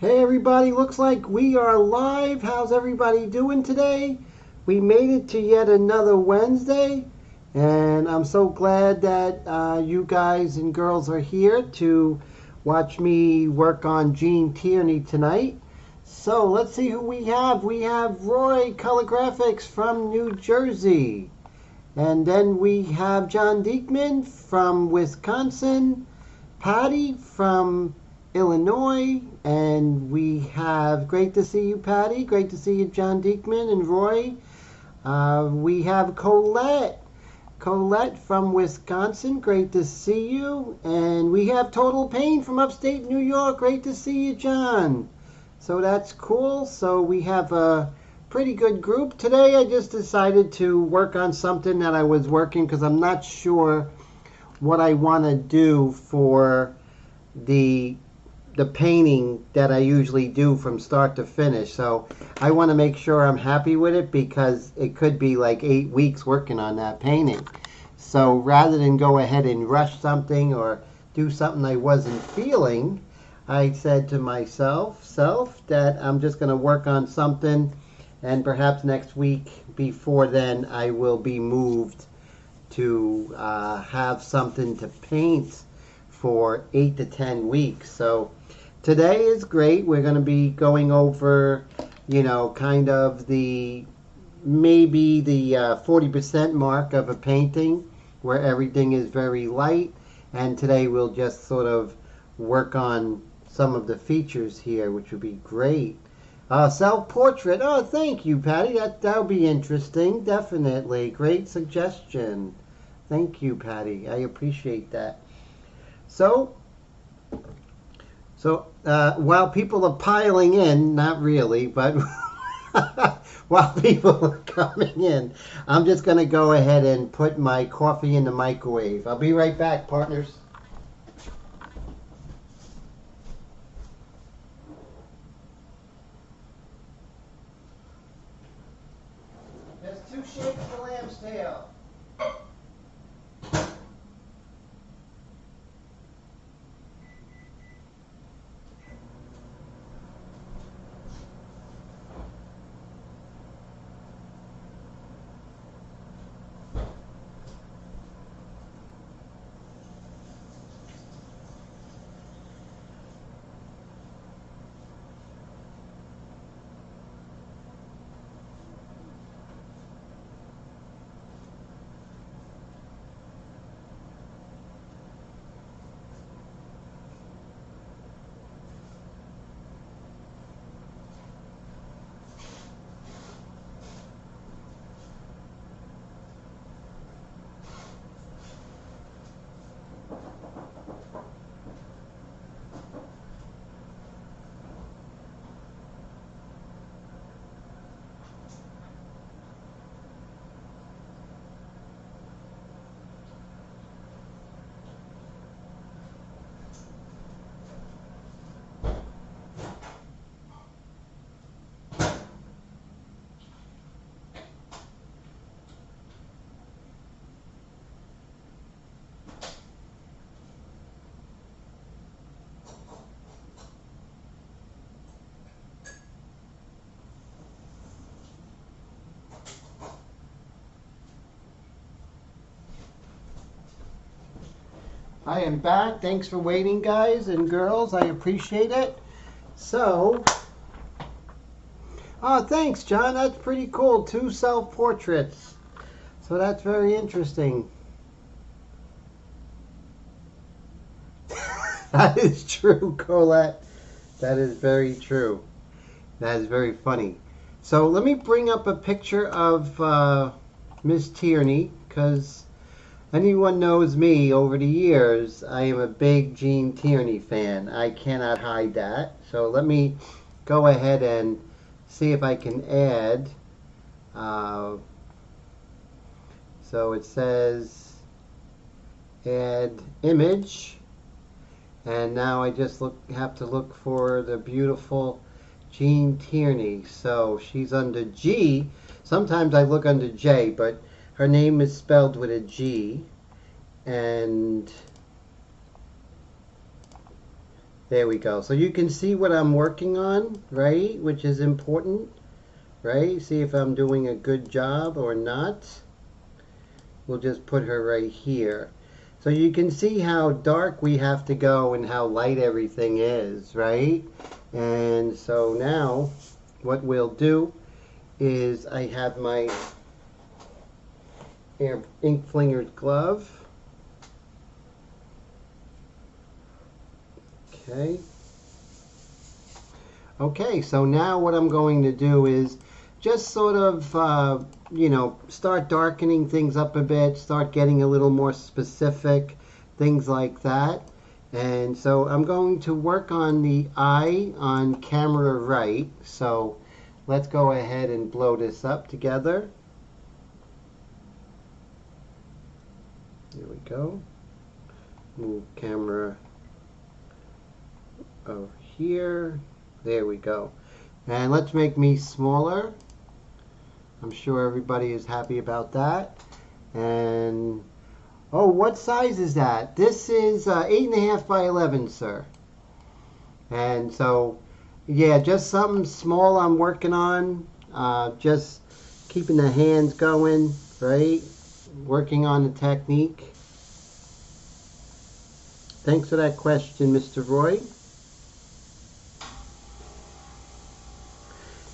Hey everybody, looks like we are live. How's everybody doing today? We made it to yet another Wednesday, and I'm so glad that you guys and girls are here to watch me work on Tierney tonight. So let's see who we have. We have Roy Color Graphics from New Jersey. And then we have John Diekman from Wisconsin, Patty from Illinois, and we have, great to see you, Patty. Great to see you, John Diekman and Roy. We have Colette from Wisconsin. Great to see you. And we have Total Pain from upstate New York. Great to see you, John. So that's cool. So we have a pretty good group. Today I just decided to work on something that I was working because I'm not sure what I want to do for the painting that I usually do from start to finish. So I want to make sure I'm happy with it because it could be like 8 weeks working on that painting. So rather than go ahead and rush something or do something I wasn't feeling, I said to myself that I'm just going to work on something, and perhaps next week before then I will be moved to have something to paint for 8 to 10 weeks. So today is great. We're going to be going over, kind of maybe the 40% mark of a painting where everything is very light. And today we'll just sort of work on some of the features here, which would be great. Self-portrait. Oh, thank you, Patty. That'll be interesting. Definitely. Great suggestion. Thank you, Patty. I appreciate that. So while people are piling in, not really, but while people are coming in, I'm just going to go ahead and put my coffee in the microwave. I'll be right back, partners. There's 2 shakes of lamb's tail. I am back. Thanks for waiting, guys and girls. I appreciate it. So, thanks, John. That's pretty cool. 2 self-portraits. So that's very interesting. That is true, Colette. That is very true. That is very funny. So let me bring up a picture of Miss Tierney, because anyone knows me over the years, I am a big Tierney fan. I cannot hide that. So let me go ahead and see if I can add. So it says add image. And now I just have to look for the beautiful Tierney. So she's under G. Sometimes I look under J, but her name is spelled with a G, and There we go. So you can see what I'm working on, right? Which is important, right? See if I'm doing a good job or not. We'll just put her right here. So you can see how dark we have to go and how light everything is, right? And so now what we'll do is I have my ink flinger's glove. Okay. Okay, so now what I'm going to do is just sort of, you know, start darkening things up a bit, start getting a little more specific, things like that. And so I'm going to work on the eye on camera right. So let's go ahead and blow this up together. There we go. Move camera over here. There we go. And let's make me smaller. I'm sure everybody is happy about that. And oh, what size is that? This is 8.5 by 11, sir. And so, yeah, just something small I'm working on. Just keeping the hands going, right? Working on the technique. Thanks for that question, Mr. Roy.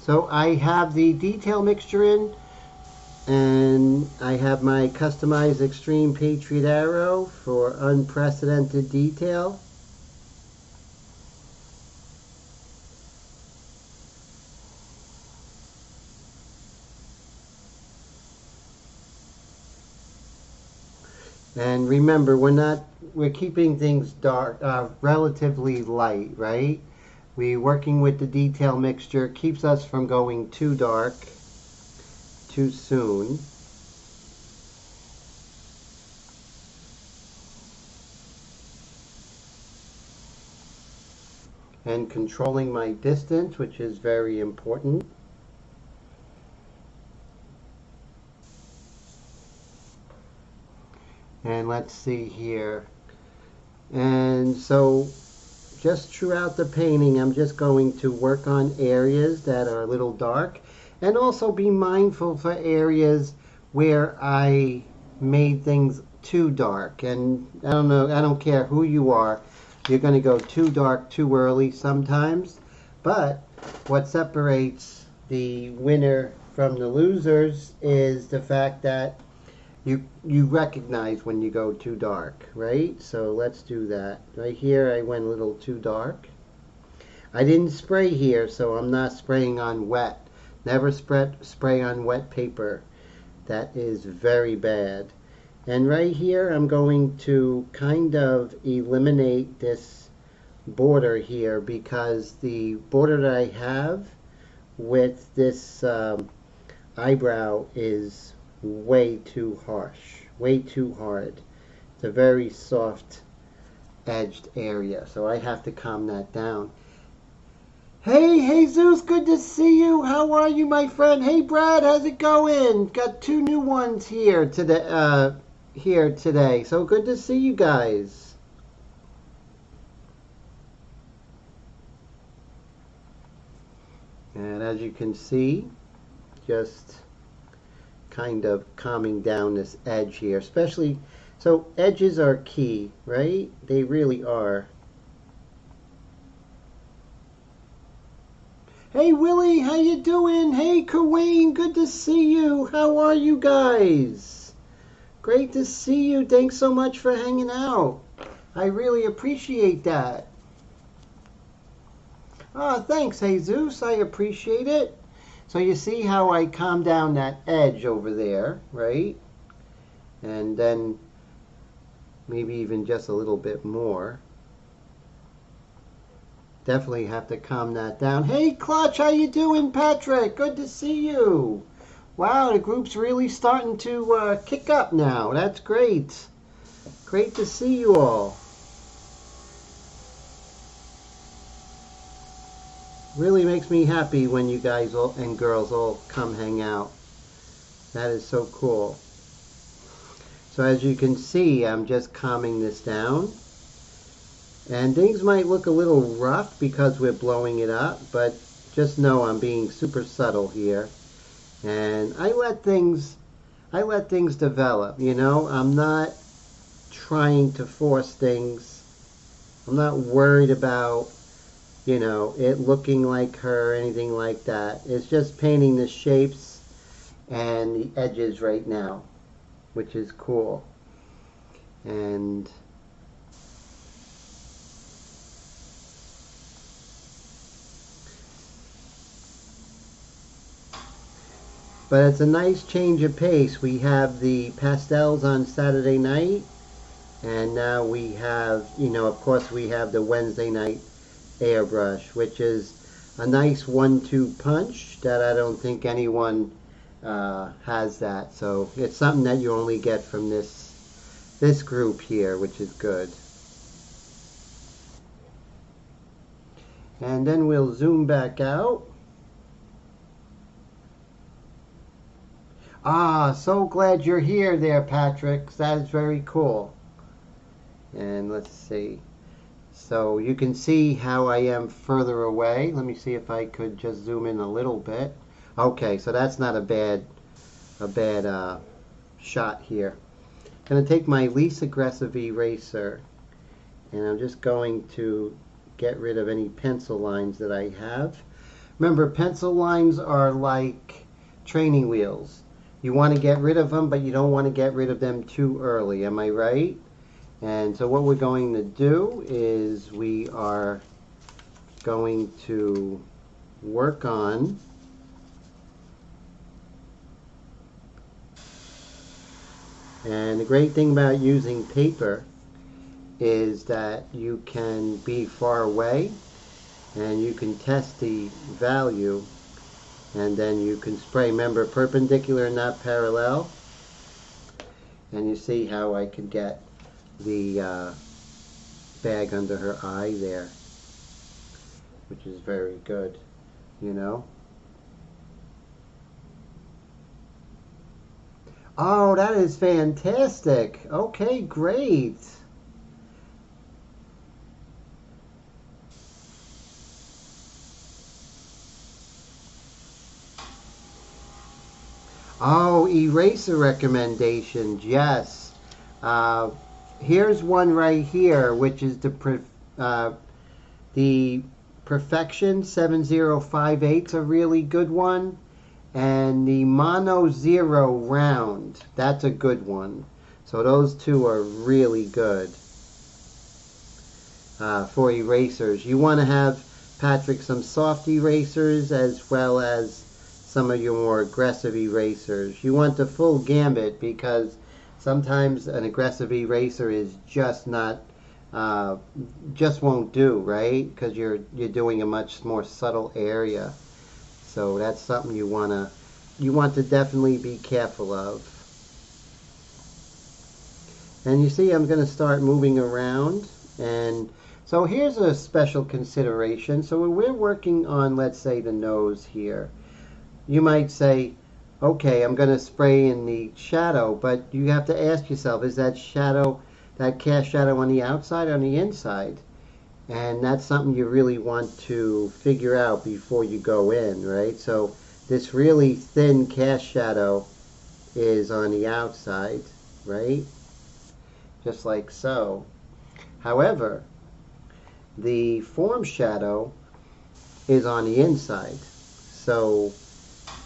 So I have the detail mixture in, and I have my customized Extreme Patriot Arrow for unprecedented detail. And remember, we're keeping things dark, relatively light, right? We're working with the detail mixture, keeps us from going too dark too soon. And controlling my distance, which is very important. And let's see here. And so just throughout the painting, I'm just going to work on areas that are a little dark, and also be mindful for areas where I made things too dark. And I don't know, I don't care who you are, you're going to go too dark too early sometimes. But what separates the winner from the losers is the fact that you recognize when you go too dark, right? So let's do that. Right here I went a little too dark. I didn't spray here, so I'm not spraying on wet. Never spray on wet paper. That is very bad. And right here I'm going to kind of eliminate this border here, because the border that I have with this eyebrow is way too harsh, way too hard. It's a very soft edged area, so I have to calm that down. Hey Jesus, good to see you. How are you, my friend? Hey Brad, how's it going? Got two new ones here today. So good to see you guys. And as you can see, just kind of calming down this edge here, especially, so edges are key, right? They really are. Hey Willie, how you doing? Hey Kareem, good to see you. How are you guys? Great to see you. Thanks so much for hanging out. I really appreciate that. Thanks, Jesus. I appreciate it. So you see how I calm down that edge over there, right? And then maybe even just a little bit more. Definitely have to calm that down. Hey Clutch, how you doing, Patrick? Good to see you. Wow, the group's really starting to kick up now. That's great. Great to see you all. Really makes me happy when you guys all, and girls all come hang out. That is so cool. So as you can see, I'm just calming this down. And things might look a little rough because we're blowing it up, but just know I'm being super subtle here. And I let things develop, you know. I'm not trying to force things. I'm not worried about, you know, it looking like her or anything like that. It's just painting the shapes and the edges right now, which is cool. And but it's a nice change of pace. We have the pastels on Saturday night, and now we have, you know, of course we have the Wednesday night airbrush, which is a nice 1-2 punch that I don't think anyone has that. So it's something that you only get from this group here, which is good. And then we'll zoom back out. Ah, so glad you're here there, Patrick. That is very cool. And let's see. So you can see how I am further away. Let me see if I could just zoom in a little bit. Okay, so that's not a bad shot here. I'm going to take my least aggressive eraser, and I'm just going to get rid of any pencil lines that I have. Remember, pencil lines are like training wheels. You want to get rid of them, but you don't want to get rid of them too early. Am I right? And so what we're going to do is we are going to work on and the great thing about using paper is that you can be far away and you can test the value, and then you can spray. Remember, perpendicular, not parallel. And you see how I could get the bag under her eye there, which is very good, you know. Oh, that is fantastic. Okay, great. Oh, eraser recommendations, yes. Here's one right here, which is the Perfection 7058's a really good one. And the Mono Zero Round, that's a good one. So those two are really good for erasers. You want to have, Patrick, some soft erasers as well as some of your more aggressive erasers. You want the full gambit because sometimes an aggressive eraser is just not, just won't do, right? Because you're doing a much more subtle area. So that's something you want to definitely be careful of. And you see I'm going to start moving around. And so here's a special consideration. So when we're working on, let's say, the nose here, you might say, okay, I'm going to spray in the shadow, but you have to ask yourself, is that shadow, that cast shadow on the outside or on the inside? And that's something you really want to figure out before you go in, right? So this really thin cast shadow is on the outside, right? Just like so. However, the form shadow is on the inside. So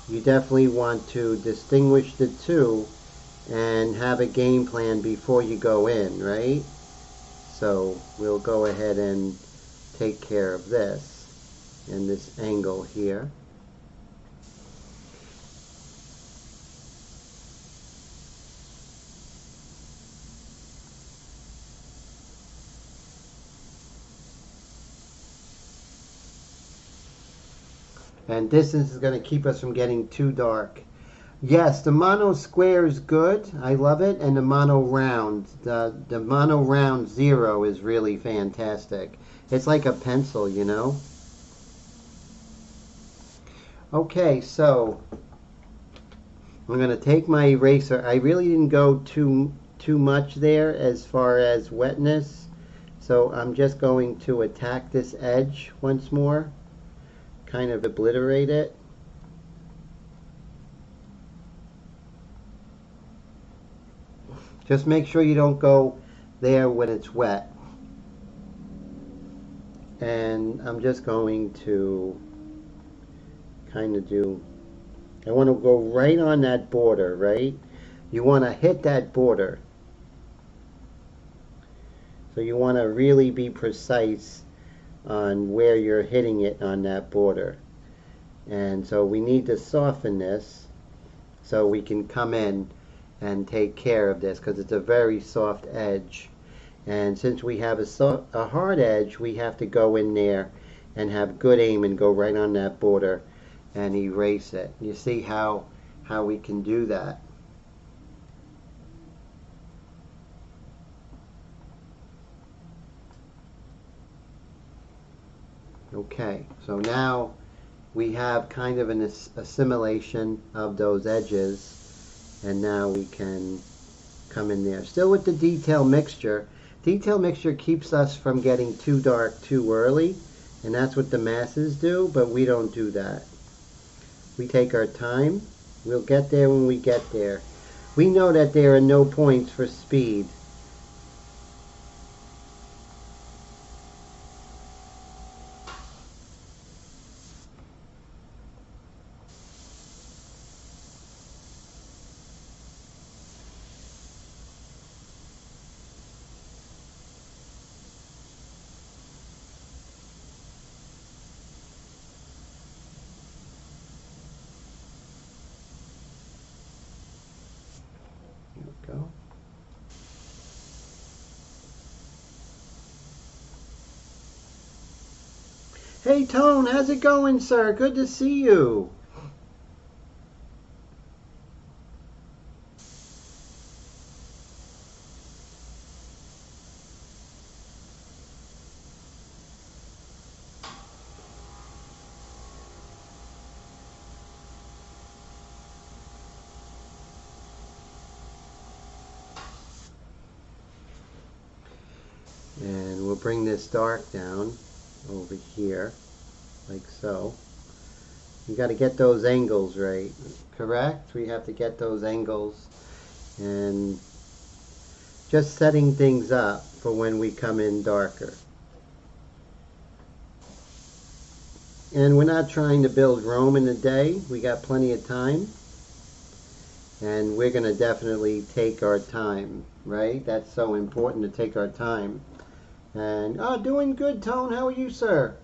you definitely want to distinguish the two and have a game plan before you go in, right? So we'll go ahead and take care of this in this angle here. And distance is going to keep us from getting too dark. Yes, the mono square is good. I love it. And the mono round. The mono round 0 is really fantastic. It's like a pencil, you know. Okay, so I'm going to take my eraser. I really didn't go too much there as far as wetness. So I'm just going to attack this edge once more, kind of obliterate it. Just make sure you don't go there when it's wet. And I'm just going to kind of I want to go right on that border, right? You want to hit that border. So you want to really be precise on where you're hitting it on that border. And so we need to soften this so we can come in and take care of this, because it's a very soft edge. And since we have a hard edge, we have to go in there and have good aim and go right on that border and erase it. You see how we can do that? Okay, so now we have kind of an assimilation of those edges, and now we can come in there. Still with the detail mixture. Detail mixture keeps us from getting too dark too early, and that's what the masses do, but we don't do that. We take our time. We'll get there when we get there. We know that there are no points for speed. Go. Hey Tone, how's it going, sir? Good to see you. And we'll bring this dark down over here, like so. You got to get those angles right, correct? We have to get those angles, and just setting things up for when we come in darker. And we're not trying to build Rome in a day. We got plenty of time, and we're going to definitely take our time, right? That's so important to take our time. And, doing good, Tone. How are you, sir?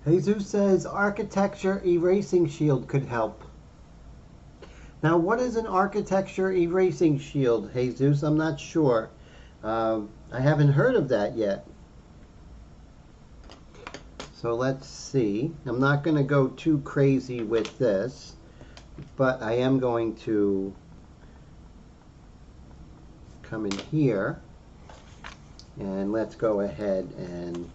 Jesus says architecture erasing shield could help. Now, what is an architecture erasing shield, Jesus? I'm not sure. I haven't heard of that yet. So let's see. I'm not going to go too crazy with this, but I am going to come in here, and let's go ahead and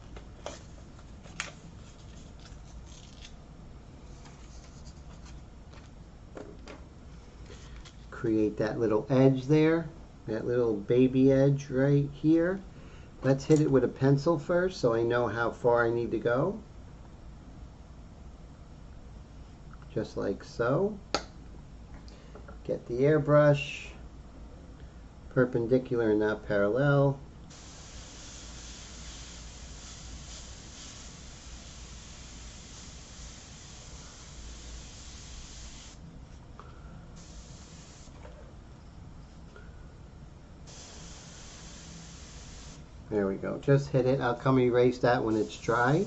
create that little edge there, that little baby edge right here. Let's hit it with a pencil first so I know how far I need to go. Just like so. Get the airbrush. Perpendicular and not parallel. There we go. Just hit it. I'll come erase that when it's dry.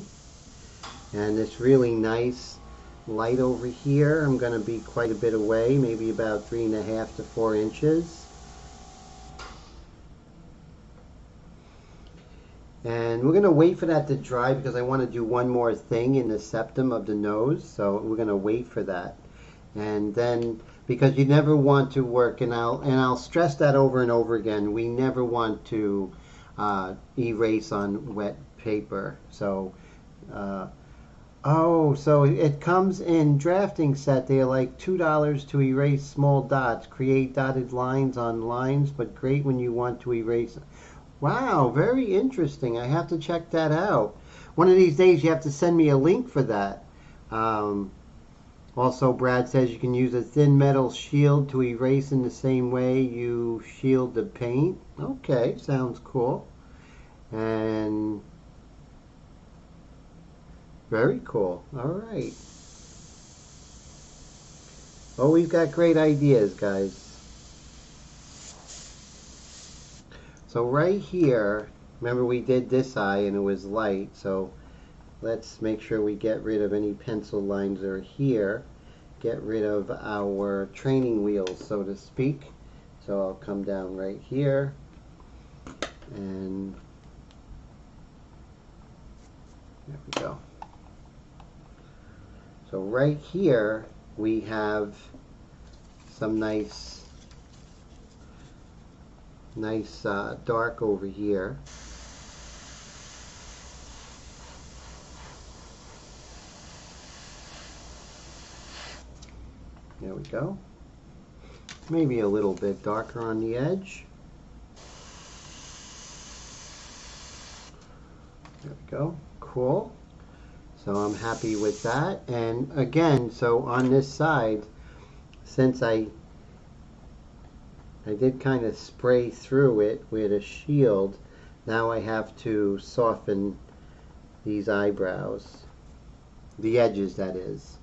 And this really nice light over here, I'm going to be quite a bit away, maybe about 3.5 to 4 inches. And we're going to wait for that to dry because I want to do one more thing in the septum of the nose. So we're going to wait for that. And then, because you never want to work, and I'll stress that over and over again, we never want to erase on wet paper. So Oh, so it comes in drafting set. They're like $2 to erase small dots. Create dotted lines on lines, but great when you want to erase. Wow, very interesting. I have to check that out. One of these days you have to send me a link for that. Um, Also, Brad says you can use a thin metal shield to erase in the same way you shield the paint. Okay, sounds cool. And very cool. All right. Oh, we've got great ideas, guys. So right here, remember we did this eye and it was light, so let's make sure we get rid of any pencil lines that are here. Get rid of our training wheels, so to speak. So I'll come down right here and there we go. So right here we have some nice dark over here. There we go. Maybe a little bit darker on the edge. There we go. Cool. So I'm happy with that. And again, so on this side, since I did kind of spray through it with a shield, now I have to soften these eyebrows. The edges, that is.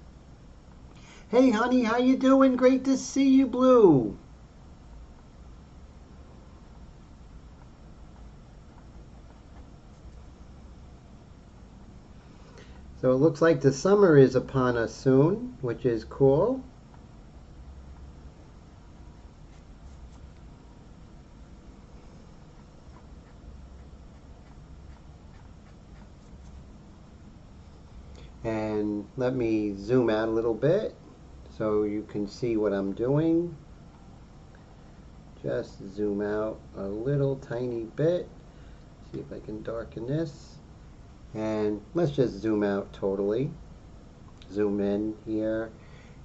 Hey honey, how you doing? Great to see you, Blue. So it looks like the summer is upon us soon, which is cool. And let me zoom out a little bit so you can see what I'm doing. Just zoom out a little tiny bit. See if I can darken this. And let's just zoom out totally. Zoom in here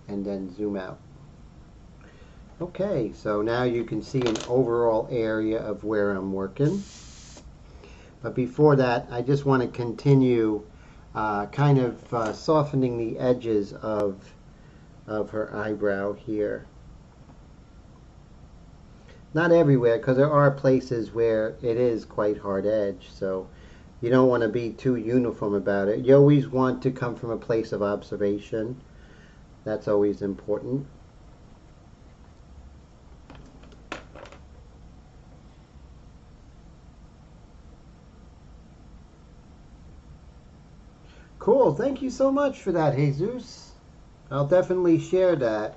and then zoom out. Okay, so now you can see an overall area of where I'm working. But before that, I just want to continue kind of softening the edges of her eyebrow here. Not everywhere, because there are places where it is quite hard edge, so you don't want to be too uniform about it. You always want to come from a place of observation. That's always important. Cool, thank you so much for that, Jesus. I'll definitely share that.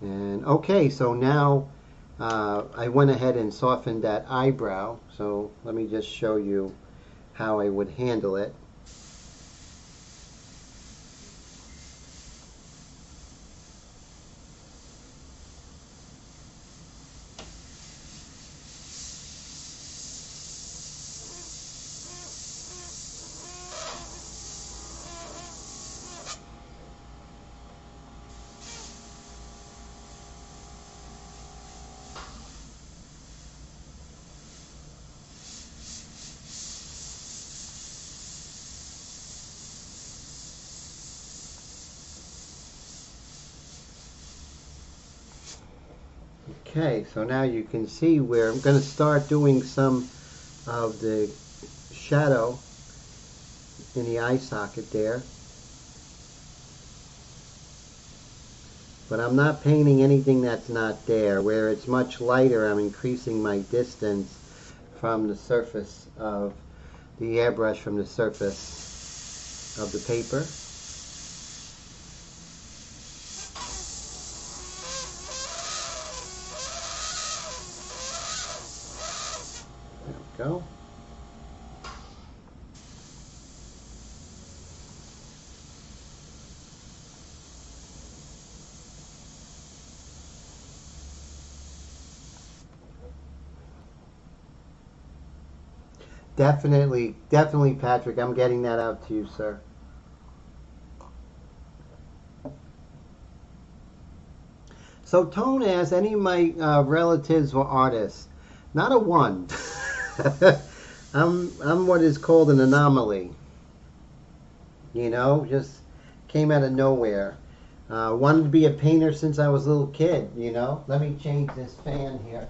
And okay, so now I went ahead and softened that eyebrow. So let me just show you how I would handle it. Okay, so now you can see where I'm going to start doing some of the shadow in the eye socket there. But I'm not painting anything that's not there. Where it's much lighter, I'm increasing my distance from the surface of the airbrush, from the surface of the paper. Go. Definitely, definitely, Patrick. I'm getting that out to you, sir. So Tone asks, any of my relatives were artists? Not a one. I'm what is called an anomaly. You know, just came out of nowhere. Wanted to be a painter since I was a little kid, you know. Let me change this fan here.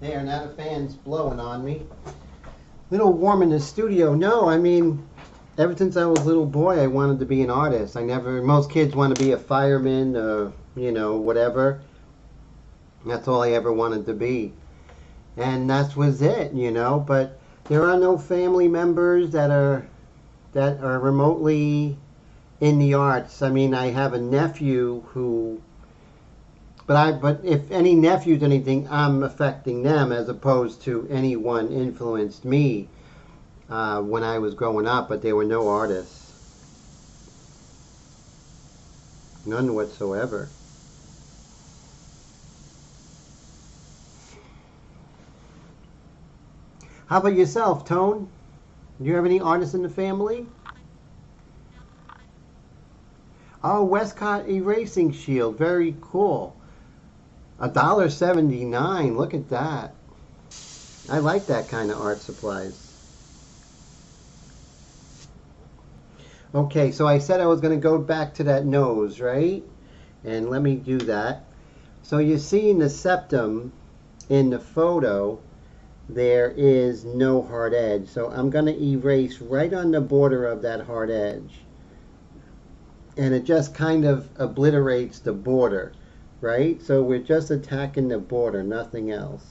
There, now the fan's blowing on me. A little warm in the studio. No, I mean, ever since I was a little boy, I wanted to be an artist. Most kids want to be a fireman, you know, whatever. That's all I ever wanted to be. And that was it, you know. But there are no family members that are remotely in the arts. I mean, I have a nephew who, but if any nephews anything, I'm affecting them as opposed to anyone influenced me when I was growing up. But there were no artists, none whatsoever. How about yourself, Tone? Do you have any artists in the family? Oh, Westcott Erasing Shield. Very cool. $1.79. Look at that. I like that kind of art supplies. Okay, so I said I was going to go back to that nose, right? And let me do that. So you see in the septum in the photo, there is no hard edge. So I'm going to erase right on the border of that hard edge. And it just kind of obliterates the border, right? So we're just attacking the border, nothing else.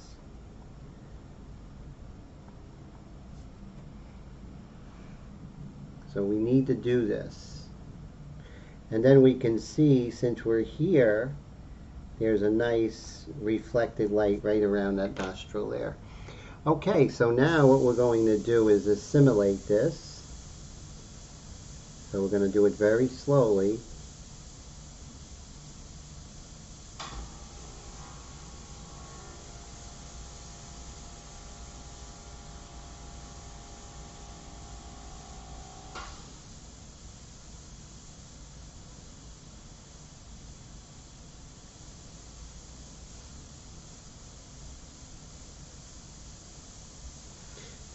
So we need to do this. And then we can see, since we're here, there's a nice reflected light right around that nostril there. Okay, so now what we're going to do is assimilate this. So we're going to do it very slowly.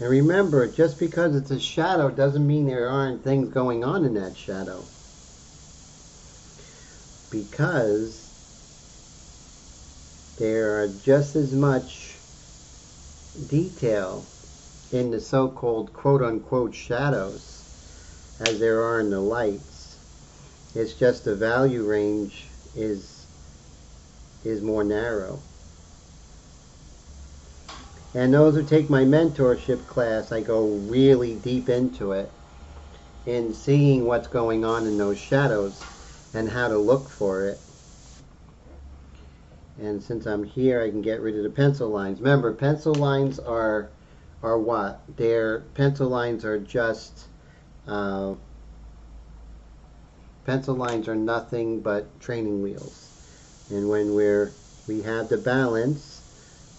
And remember, just because it's a shadow doesn't mean there aren't things going on in that shadow. Because there are just as much detail in the so-called quote-unquote shadows as there are in the lights. It's just the value range is more narrow. And those who take my mentorship class, I go really deep into it in seeing what's going on in those shadows and how to look for it. And since I'm here, I can get rid of the pencil lines. Remember, pencil lines are what? Pencil lines are just pencil lines are nothing but training wheels. And when we have the balance,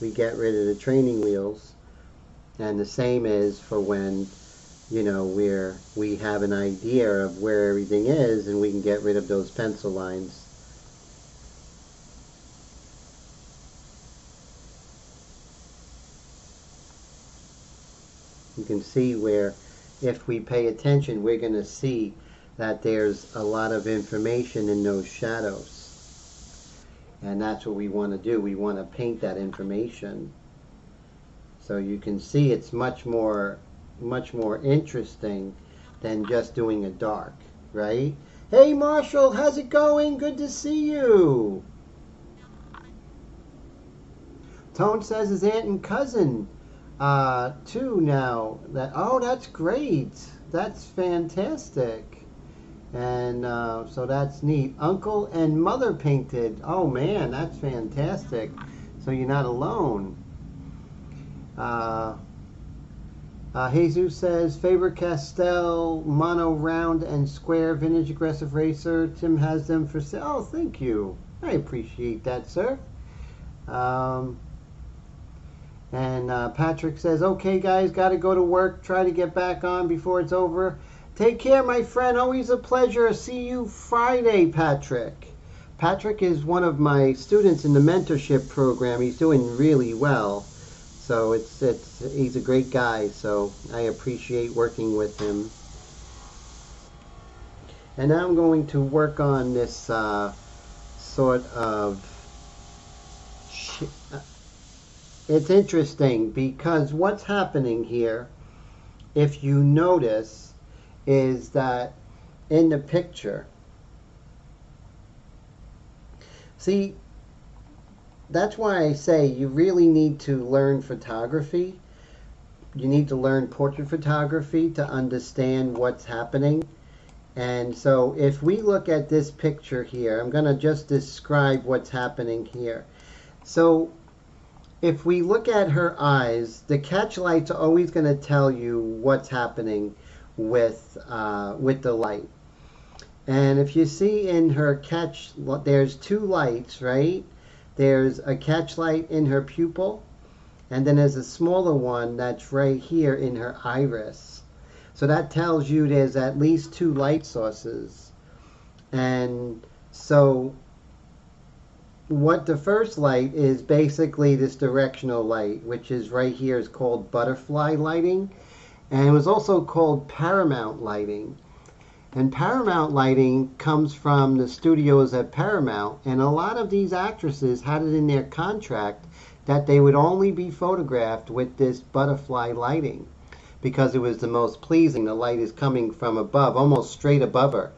we get rid of the training wheels. And the same is for when, you know, we have an idea of where everything is, and we can get rid of those pencil lines. You can see where, if we pay attention, we're going to see that there's a lot of information in those shadows. And that's what we want to do. We want to paint that information. So you can see it's much more interesting than just doing a dark, right? Hey Marshall, how's it going? Good to see you. Tone says his aunt and cousin too now. Oh, that's great. That's fantastic. And so that's neat. Uncle and mother painted. Oh man, that's fantastic. So you're not alone. Jesus says, Faber-Castell Mono Round and Square Vintage Aggressive Racer. Tim has them for sale. Oh, thank you. I appreciate that, sir. And Patrick says, okay, guys, got to go to work. Try to get back on before it's over. Take care, my friend. Always a pleasure. See you Friday, Patrick. Patrick is one of my students in the mentorship program. He's doing really well. So he's a great guy. So I appreciate working with him. And now I'm going to work on this sort of... It's interesting because what's happening here, if you notice, is that in the picture, see, that's why I say you really need to learn photography. You need to learn portrait photography to understand what's happening. And so if we look at this picture here, I'm going to just describe what's happening here. So if we look at her eyes, the catch lights are always going to tell you what's happening with the light. And if you see in her catch, there's two lights, right? There's a catch light in her pupil, and then there's a smaller one that's right here in her iris. So that tells you there's at least two light sources. And so what the first light is basically this directional light, which is right here, is called butterfly lighting, and it was also called Paramount Lighting. And Paramount Lighting comes from the studios at Paramount, and a lot of these actresses had it in their contract that they would only be photographed with this butterfly lighting because it was the most pleasing. The light is coming from above, almost straight above her.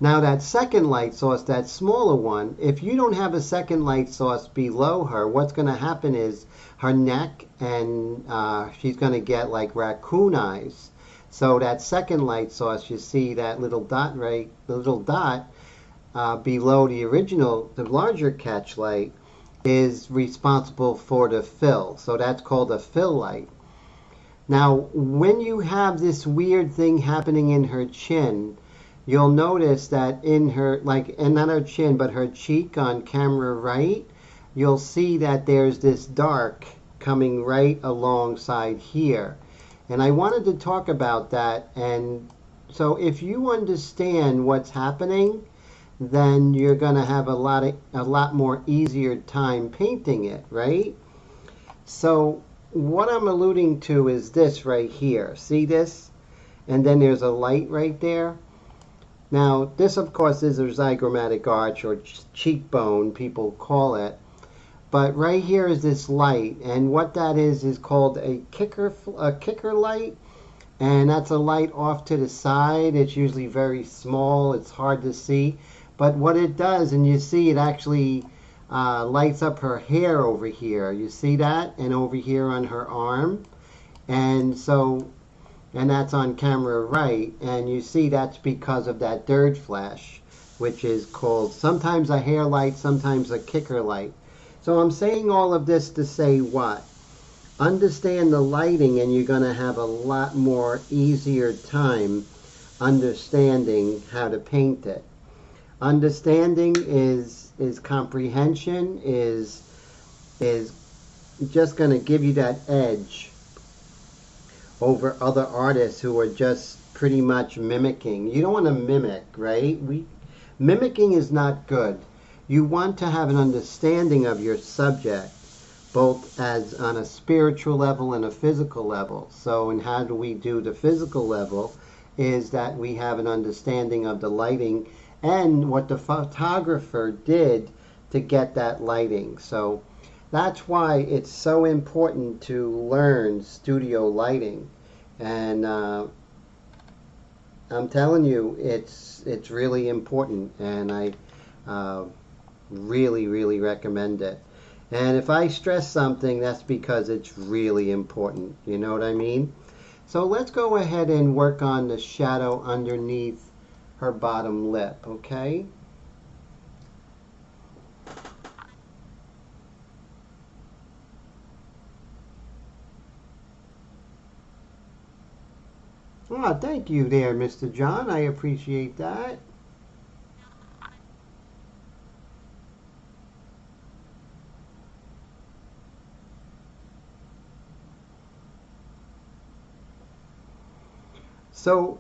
Now that second light source, that smaller one, if you don't have a second light source below her, what's going to happen is her neck and she's going to get like raccoon eyes. So that second light source, you see that little dot right, the little dot below the original, the larger catch light, is responsible for the fill. So that's called a fill light. Now when you have this weird thing happening in her chin, you'll notice that in her, and not her chin, but her cheek on camera right, you'll see that there's this dark coming right alongside here. And I wanted to talk about that. And so if you understand what's happening, then you're going to have a lot more easier time painting it, right? So what I'm alluding to is this right here. See this? And then there's a light right there. Now, this, of course, is a zygomatic arch, or cheekbone, people call it. But right here is this light, and what that is called a kicker light, and that's a light off to the side. It's usually very small. It's hard to see. But what it does, and you see it actually lights up her hair over here. You see that? And over here on her arm. And so... and that's on camera right, and you see that's because of that dirt flash, which is called sometimes a hair light, sometimes a kicker light. So I'm saying all of this to say what? Understand the lighting and you're going to have a lot more easier time understanding how to paint it. Understanding is comprehension, is just going to give you that edge over other artists who are just pretty much mimicking. You don't want to mimic, right? Mimicking is not good. You want to have an understanding of your subject, both as on a spiritual level and a physical level. So, and how do we do the physical level is that we have an understanding of the lighting and what the photographer did to get that lighting. So that's why it's so important to learn studio lighting. And I'm telling you, it's really important, and I really recommend it. And if I stress something, that's because it's really important. You know what I mean? So let's go ahead and work on the shadow underneath her bottom lip, okay? Oh, thank you there, Mr. John. I appreciate that. So,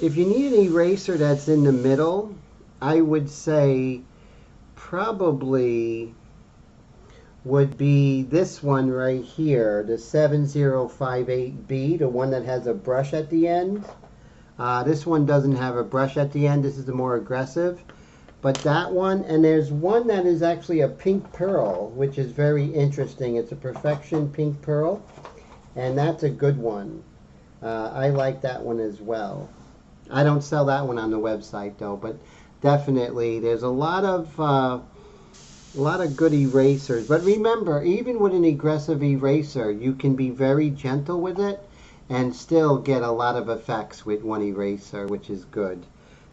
if you need an eraser that's in the middle, I would say probably would be this one right here, the 7058B, the one that has a brush at the end. This one doesn't have a brush at the end. This is the more aggressive. But that one, and there's one that is actually a pink pearl, which is very interesting. It's a Perfection pink pearl, and that's a good one. I like that one as well. I don't sell that one on the website though, but definitely there's a lot of good erasers. But remember, even with an aggressive eraser, you can be very gentle with it and still get a lot of effects with one eraser, which is good.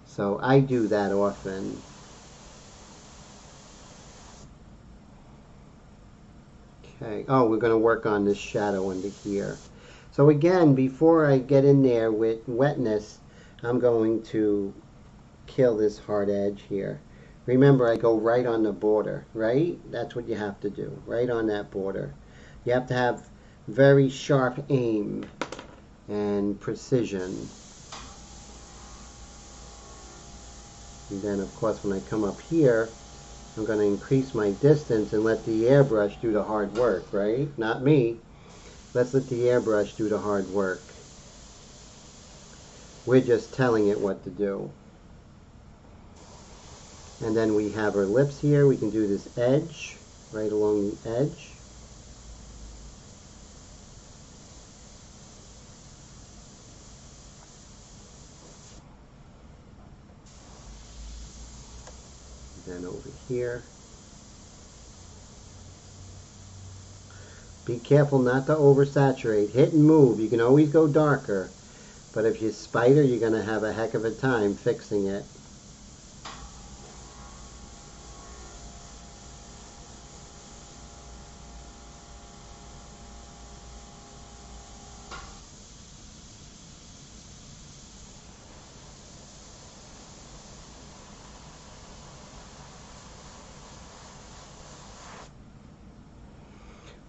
So I do that often. Okay. Oh, we're going to work on this shadow under here. So again, before I get in there with wetness, I'm going to kill this hard edge here. Remember, I go right on the border, right? That's what you have to do, right on that border. You have to have very sharp aim and precision. And then, of course, when I come up here, I'm going to increase my distance and let the airbrush do the hard work, right? Not me. Let's let the airbrush do the hard work. We're just telling it what to do. And then we have our lips here. We can do this edge, right along the edge. And then over here. Be careful not to oversaturate. Hit and move. You can always go darker. But if you spider, you're going to have a heck of a time fixing it.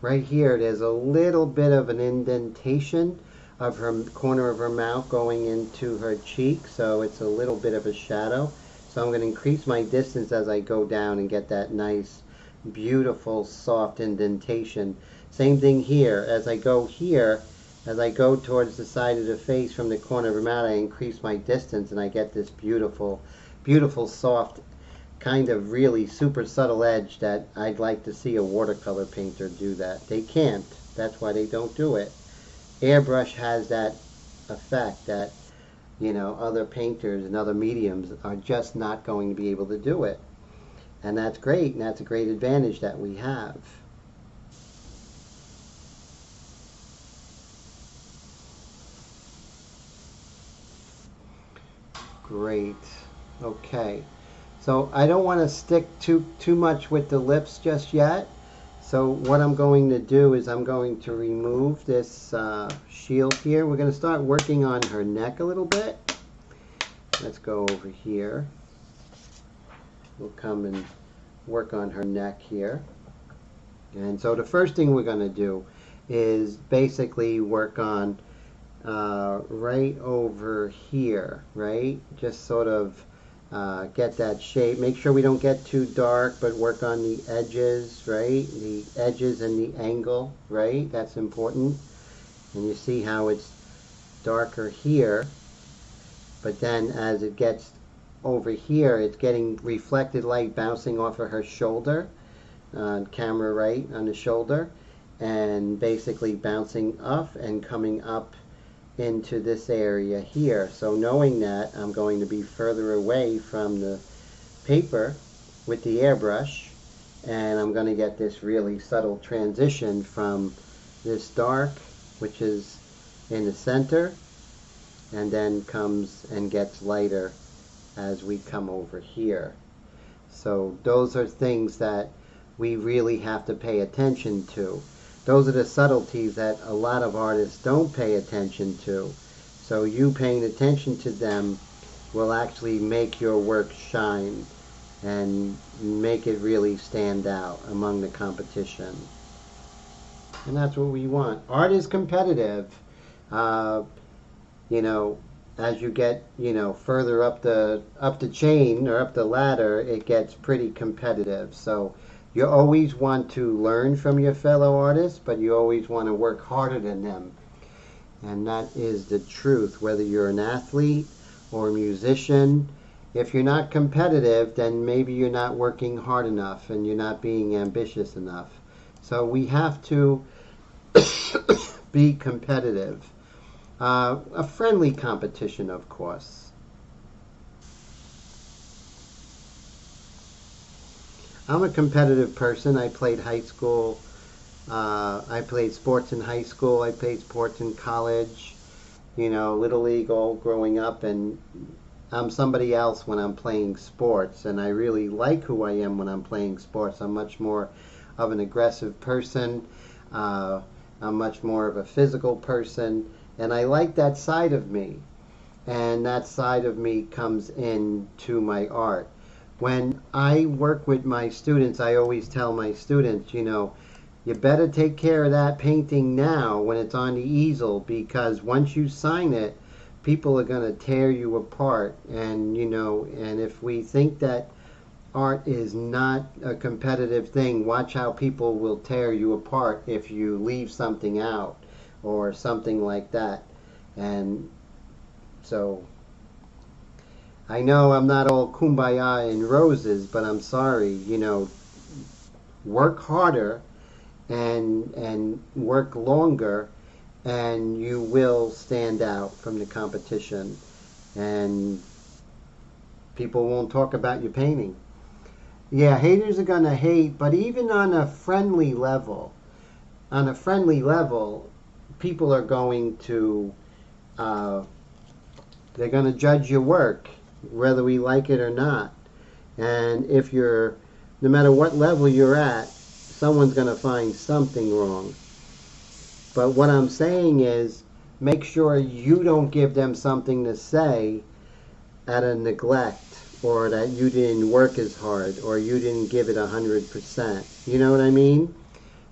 Right here, there's a little bit of an indentation of her corner of her mouth going into her cheek, so it's a little bit of a shadow. So I'm going to increase my distance as I go down and get that nice, beautiful, soft indentation. Same thing here. As I go here, as I go towards the side of the face from the corner of her mouth, I increase my distance and I get this beautiful, beautiful, soft, kind of really super subtle edge that I'd like to see a watercolor painter do that. They can't. That's why they don't do it. Airbrush has that effect that, you know, other painters and other mediums are just not going to be able to do it. And that's great, and that's a great advantage that we have. Great. Okay. So I don't want to stick too much with the lips just yet. So what I'm going to do is I'm going to remove this shield here. We're going to start working on her neck a little bit. Let's go over here. We'll come and work on her neck here. And so the first thing we're going to do is basically work on right over here, right? Just sort of get that shape. Make sure we don't get too dark, but work on the edges, right? The edges and the angle, right? That's important. And you see how it's darker here, but then as it gets over here, it's getting reflected light bouncing off of her shoulder, camera right on the shoulder, and basically bouncing up and coming up into this area here. So knowing that, I'm going to be further away from the paper with the airbrush, and I'm going to get this really subtle transition from this dark, which is in the center, and then comes and gets lighter as we come over here. So those are things that we really have to pay attention to. Those are the subtleties that a lot of artists don't pay attention to. So you paying attention to them will actually make your work shine and make it really stand out among the competition. And that's what we want. Art is competitive. Uh, you know, as you get, further up the chain or up the ladder, it gets pretty competitive. So you always want to learn from your fellow artists, but you always want to work harder than them. And that is the truth, whether you're an athlete or a musician. If you're not competitive, then maybe you're not working hard enough and you're not being ambitious enough. So we have to be competitive. A friendly competition, of course. I'm a competitive person. I played high school. I played sports in high school. I played sports in college. Little league all growing up, and I'm somebody else when I'm playing sports, and I really like who I am when I'm playing sports. I'm much more of an aggressive person. I'm much more of a physical person, and I like that side of me. And that side of me comes into my art. When I work with my students, I always tell my students, you better take care of that painting now when it's on the easel, because once you sign it, people are going to tear you apart. And if we think that art is not a competitive thing, watch how people will tear you apart if you leave something out or something like that. And so I know I'm not all kumbaya and roses, but I'm sorry, work harder and work longer, and you will stand out from the competition, and people won't talk about your painting. Yeah, haters are gonna hate, but even on a friendly level, people are going to uh, they're going to judge your work, whether we like it or not. And if you're, no matter what level you're at, someone's going to find something wrong. But what I'm saying is, make sure you don't give them something to say out of neglect, or that you didn't work as hard, or you didn't give it 100%. You know what I mean?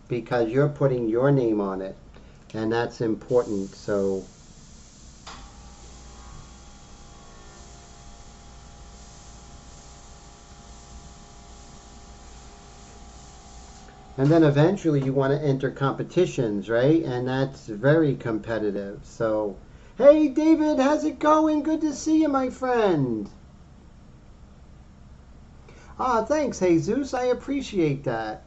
Because you're putting your name on it, and that's important. So and then eventually you want to enter competitions, right? And that's very competitive. So, hey David, how's it going? Good to see you, my friend. Ah, thanks, Jesus. I appreciate that.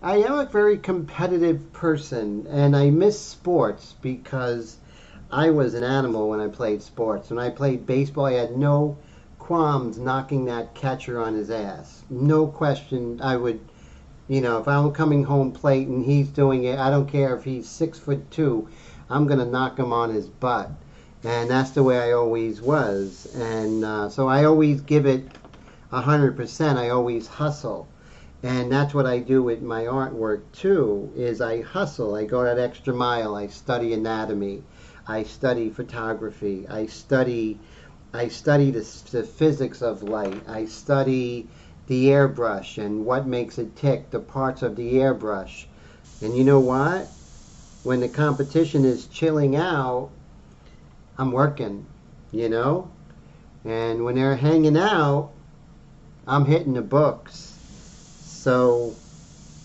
I am a very competitive person, and I miss sports because I was an animal when I played sports. When I played baseball, I had no qualms knocking that catcher on his ass. No question. I would, if I'm coming home plate and he's doing it, I don't care if he's 6'2", I'm going to knock him on his butt. And that's the way I always was. And so I always give it 100%. I always hustle. And that's what I do with my artwork too, is I hustle. I go that extra mile. I study anatomy. I study photography. I study the physics of light. I study the airbrush and what makes it tick, the parts of the airbrush. And you know what? When the competition is chilling out, I'm working, And when they're hanging out, I'm hitting the books. So,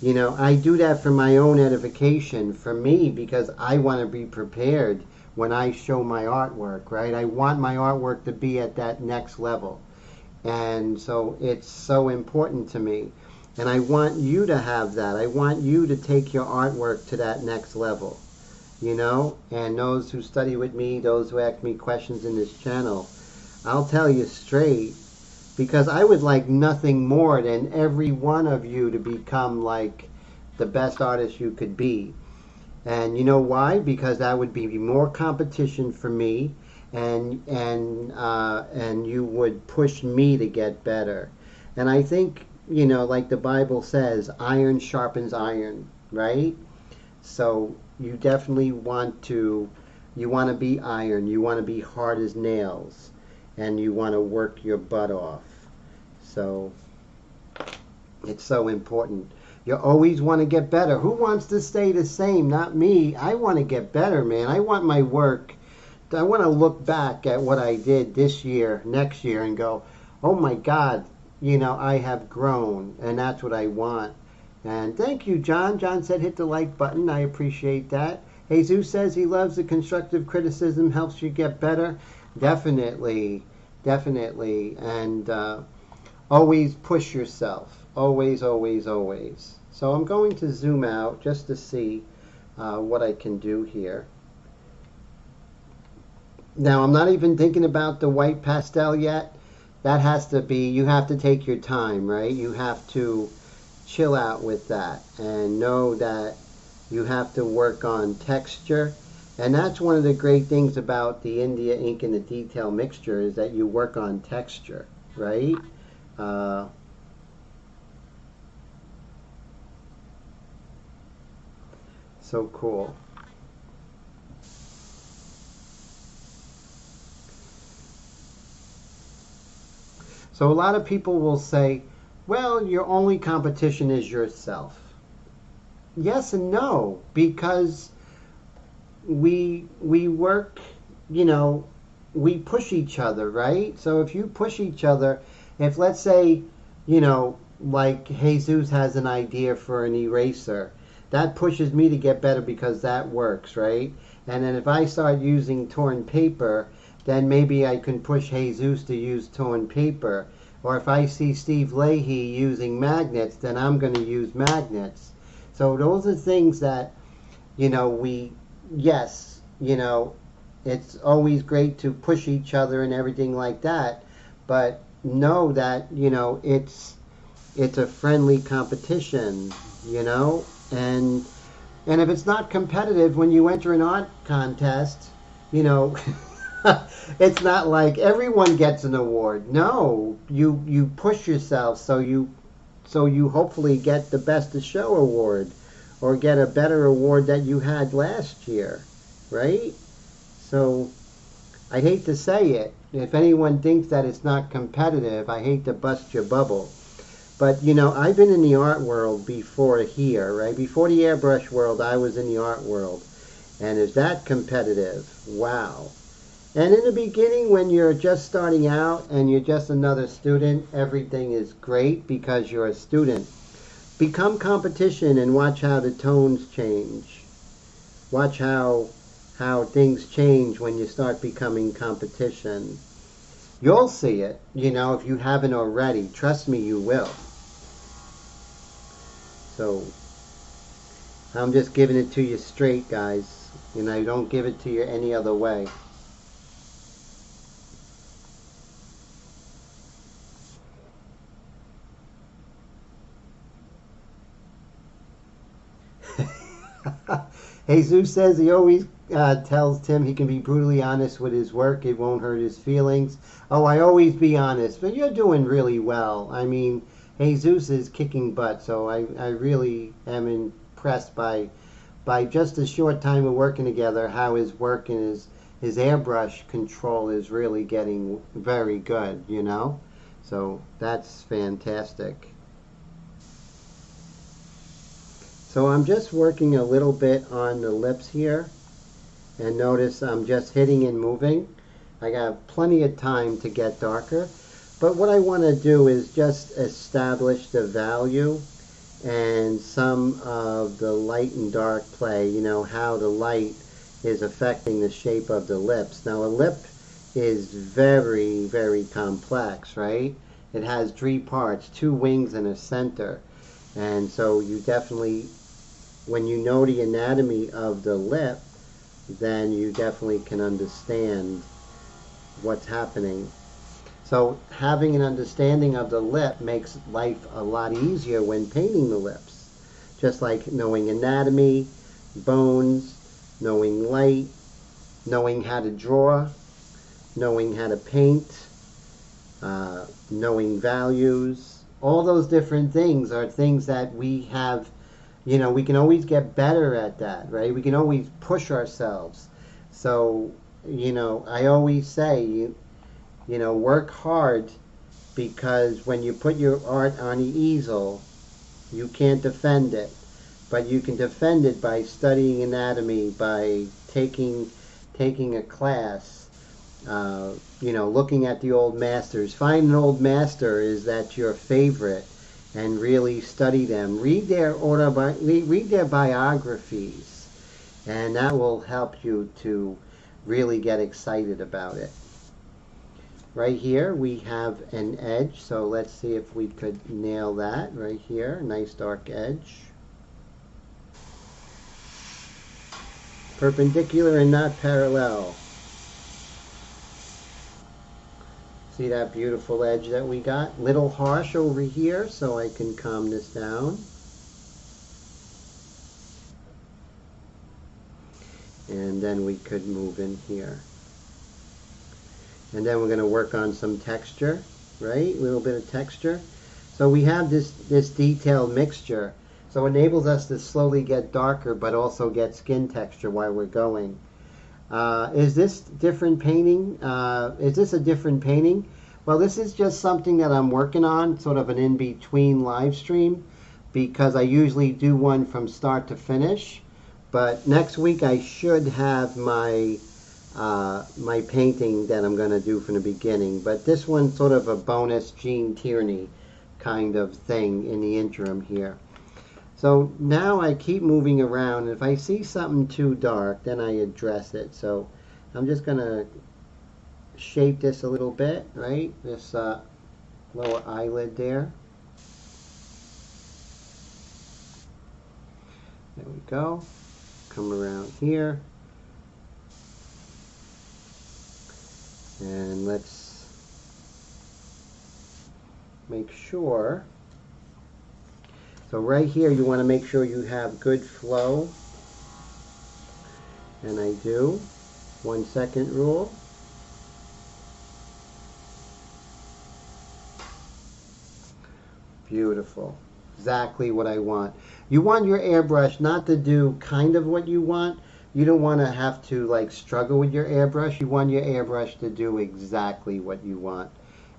I do that for my own edification, for me, because I want to be prepared when I show my artwork, right? I want my artwork to be at that next level. And so it's so important to me. And I want you to have that. I want you to take your artwork to that next level, And those who study with me, those who ask me questions in this channel, I'll tell you straight, because I would like nothing more than every one of you to become like the best artist you could be. And you know why? Because that would be more competition for me, and you would push me to get better. And I think, like the Bible says, iron sharpens iron, right? So you definitely want to You want to be iron. You want to be hard as nails. And you want to work your butt off. So it's so important. You always want to get better. Who wants to stay the same? Not me. I want to get better, man. I want my work. I want to look back at what I did this year, next year, and go, oh my God, I have grown. And that's what I want. And thank you, John. John said hit the like button. I appreciate that. Jesus says he loves the constructive criticism, helps you get better. Definitely, definitely. And always push yourself. Always, always, always. So I'm going to zoom out just to see what I can do here. Now, I'm not even thinking about the white pastel yet. That has to be, you have to take your time, right? You have to chill out with that and know that you have to work on texture. And that's one of the great things about the India ink and the detail mixture is that you work on texture, right? So cool. So a lot of people will say, well, your only competition is yourself. Yes and no, because we work, we push each other, right? So if you push each other, if let's say, like Jesus has an idea for an eraser, that pushes me to get better because that works, right? And then if I start using torn paper, then maybe I can push Jesus to use torn paper. Or if I see Steve Leahy using magnets, then I'm going to use magnets. So those are things that, yes, it's always great to push each other and everything like that. But know that, it's a friendly competition, and if it's not competitive when you enter an art contest, it's not like everyone gets an award. No, you push yourself so you hopefully get the best of show award or get a better award that you had last year, right? So I hate to say it. If anyone thinks that it's not competitive, I hate to bust your bubble. But, I've been in the art world before here, right? Before the airbrush world, I was in the art world. And is that competitive? Wow. And in the beginning, when you're just starting out and you're just another student, everything is great because you're a student. Become competition and watch how the tones change. Watch how things change when you start becoming competition. You'll see it, if you haven't already. Trust me, you will. So, I'm just giving it to you straight, guys. Don't give it to you any other way. Jesus says he always tells Tim he can be brutally honest with his work. It won't hurt his feelings. Oh, I always be honest. But you're doing really well. I mean, Jesus is kicking butt. So I really am impressed by just a short time of working together, how his work and his airbrush control is really getting very good, So that's fantastic. So I'm just working a little bit on the lips here, and notice I'm just hitting and moving. I got plenty of time to get darker, but what I want to do is just establish the value and some of the light and dark play, how the light is affecting the shape of the lips. Now a lip is very, very complex, right? It has 3 parts, 2 wings and a center. And so you definitely, when you know the anatomy of the lip, then you definitely can understand what's happening. So having an understanding of the lip makes life a lot easier when painting the lips. Just like knowing anatomy, bones, knowing light, knowing how to draw, knowing how to paint, knowing values. All those different things are things that we have, we can always get better at that, right? We can always push ourselves. So, I always say, work hard, because when you put your art on the easel, you can't defend it. But you can defend it by studying anatomy, by taking a class, looking at the old masters. Find an old master is that your favorite, and really study them. Read their biographies, and that will help you to really get excited about it. Right here we have an edge, so let's see if we could nail that right here. Nice dark edge. Perpendicular and not parallel. See that beautiful edge that we got? Little harsh over here, so I can calm this down. And then we could move in here. And then we're going to work on some texture, right? A little bit of texture. So we have this detailed mixture. So it enables us to slowly get darker, but also get skin texture while we're going. Is this different painting? Is this a different painting? Well, this is just something that I'm working on, sort of an in-between live stream, because I usually do one from start to finish. But next week I should have my painting that I'm going to do from the beginning. But this one's sort of a bonus Gene Tierney kind of thing in the interim here. So now I keep moving around. If I see something too dark, then I address it. So I'm just going to shape this a little bit, right? This lower eyelid there. There we go. Come around here. And let's make sure. So right here you want to make sure you have good flow. And I do. 1 second rule. Beautiful. Exactly what I want. You want your airbrush not to do kind of what you want. You don't want to have to like struggle with your airbrush. You want your airbrush to do exactly what you want.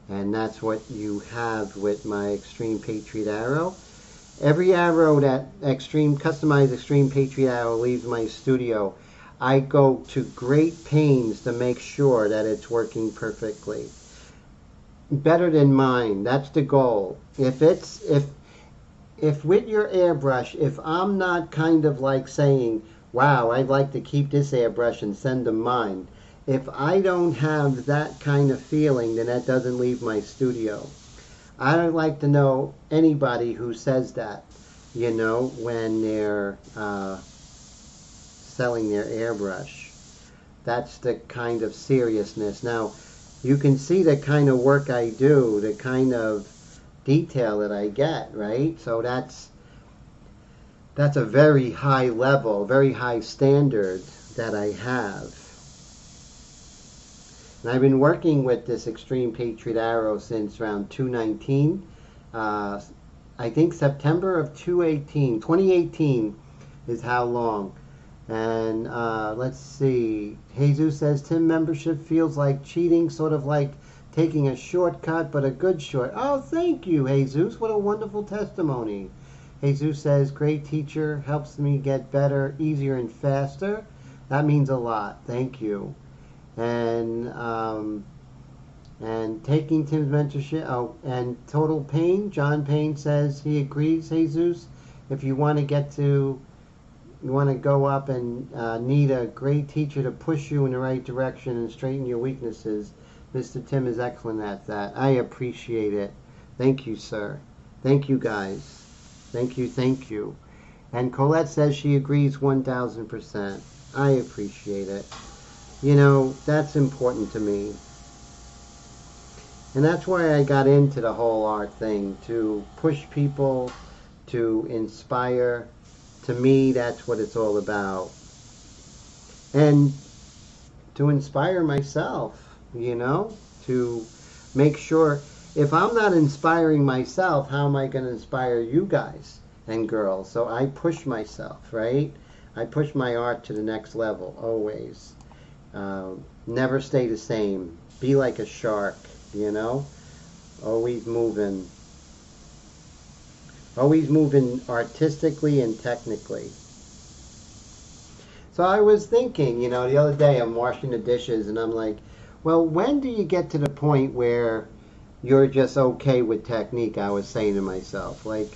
And that's what you have with my Extreme Patriot Arrow. Every arrow that customized Extreme Patriot Arrow leaves my studio, I go to great pains to make sure that it's working perfectly. Better than mine. That's the goal. If with your airbrush, if I'm not kind of like saying, wow, I'd like to keep this airbrush and send them mine. If I don't have that kind of feeling, then that doesn't leave my studio. I don't like to know anybody who says that, when they're selling their airbrush. That's the kind of seriousness. Now, you can see the kind of work I do, the kind of detail that I get, right? So that's a very high level, very high standard that I have. And I've been working with this Extreme Patriot Arrow since around 2019. I think September of 2018 is how long. And let's see. Jesus says, Tim, membership feels like cheating, sort of like taking a shortcut, but a good short. Oh, thank you, Jesus. What a wonderful testimony. Jesus says, great teacher, helps me get better, easier, and faster. That means a lot. Thank you. And taking Tim's mentorship. Oh, and Total Pain. John Payne says he agrees, Jesus. If you want to go up and need a great teacher to push you in the right direction and straighten your weaknesses, Mr. Tim is excellent at that. I appreciate it. Thank you, sir. Thank you, guys. Thank you, thank you. And Colette says she agrees 1,000%. I appreciate it. That's important to me. And that's why I got into the whole art thing, to push people, to inspire. To me, that's what it's all about. And to inspire myself, to make sure, if I'm not inspiring myself, how am I going to inspire you guys and girls? So I push myself, right? I push my art to the next level, always. Never stay the same. Be like a shark, you know? Always moving. Always moving artistically and technically. So I was thinking, you know, the other day I'm washing the dishes and I'm like, well, when do you get to the point where you're just okay with technique? I was saying to myself, like,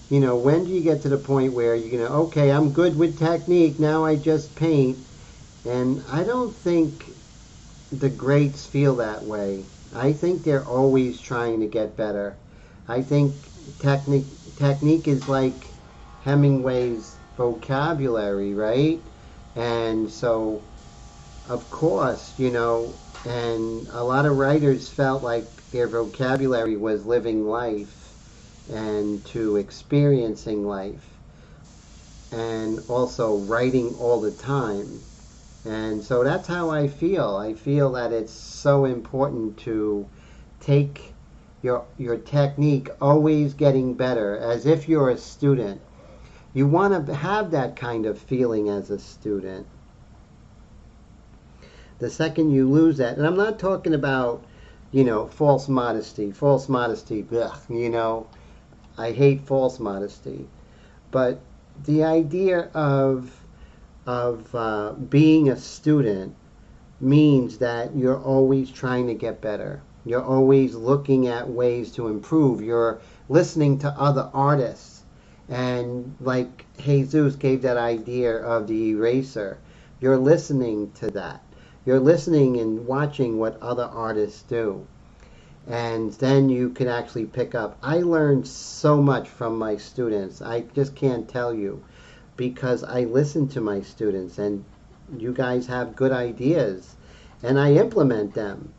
you know, when do you get to the point where you're going to, okay, I'm good with technique, now I just paint. And I don't think the greats feel that way. I think they're always trying to get better. I think technique is like Hemingway's vocabulary, right? And so, of course, you know, and a lot of writers felt like their vocabulary was living life and to experiencing life and also writing all the time. And so that's how I feel. I feel that it's so important to take your technique always getting better, as if you're a student. You want to have that kind of feeling as a student. The second you lose that, and I'm not talking about, you know, false modesty. False modesty, ugh, you know, I hate false modesty. But the idea of being a student means that you're always trying to get better. You're always looking at ways to improve. You're listening to other artists. And like Jesus gave that idea of the eraser, you're listening to that. You're listening and watching what other artists do. And then you can actually pick up. I learned so much from my students. I just can't tell you, because I listen to my students, and you guys have good ideas and I implement them,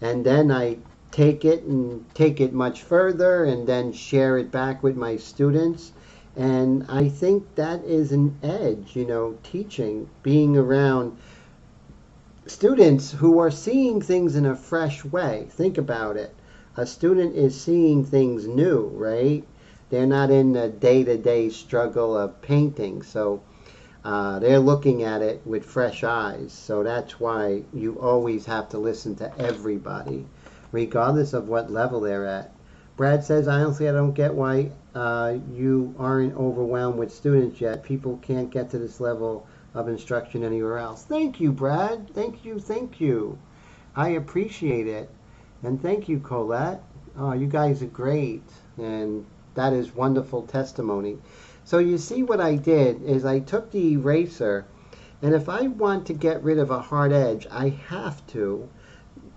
and then I take it and take it much further and then share it back with my students. And I think that is an edge, you know, teaching, being around students who are seeing things in a fresh way. Think about it. A student is seeing things new, right? They're not in the day-to-day struggle of painting, so they're looking at it with fresh eyes. So that's why you always have to listen to everybody, regardless of what level they're at. Brad says, honestly, I don't get why you aren't overwhelmed with students yet. People can't get to this level of instruction anywhere else. Thank you, Brad. Thank you, thank you. I appreciate it. And thank you, Colette. Oh, you guys are great. And that is wonderful testimony. So you see what I did is I took the eraser, and if I want to get rid of a hard edge, I have to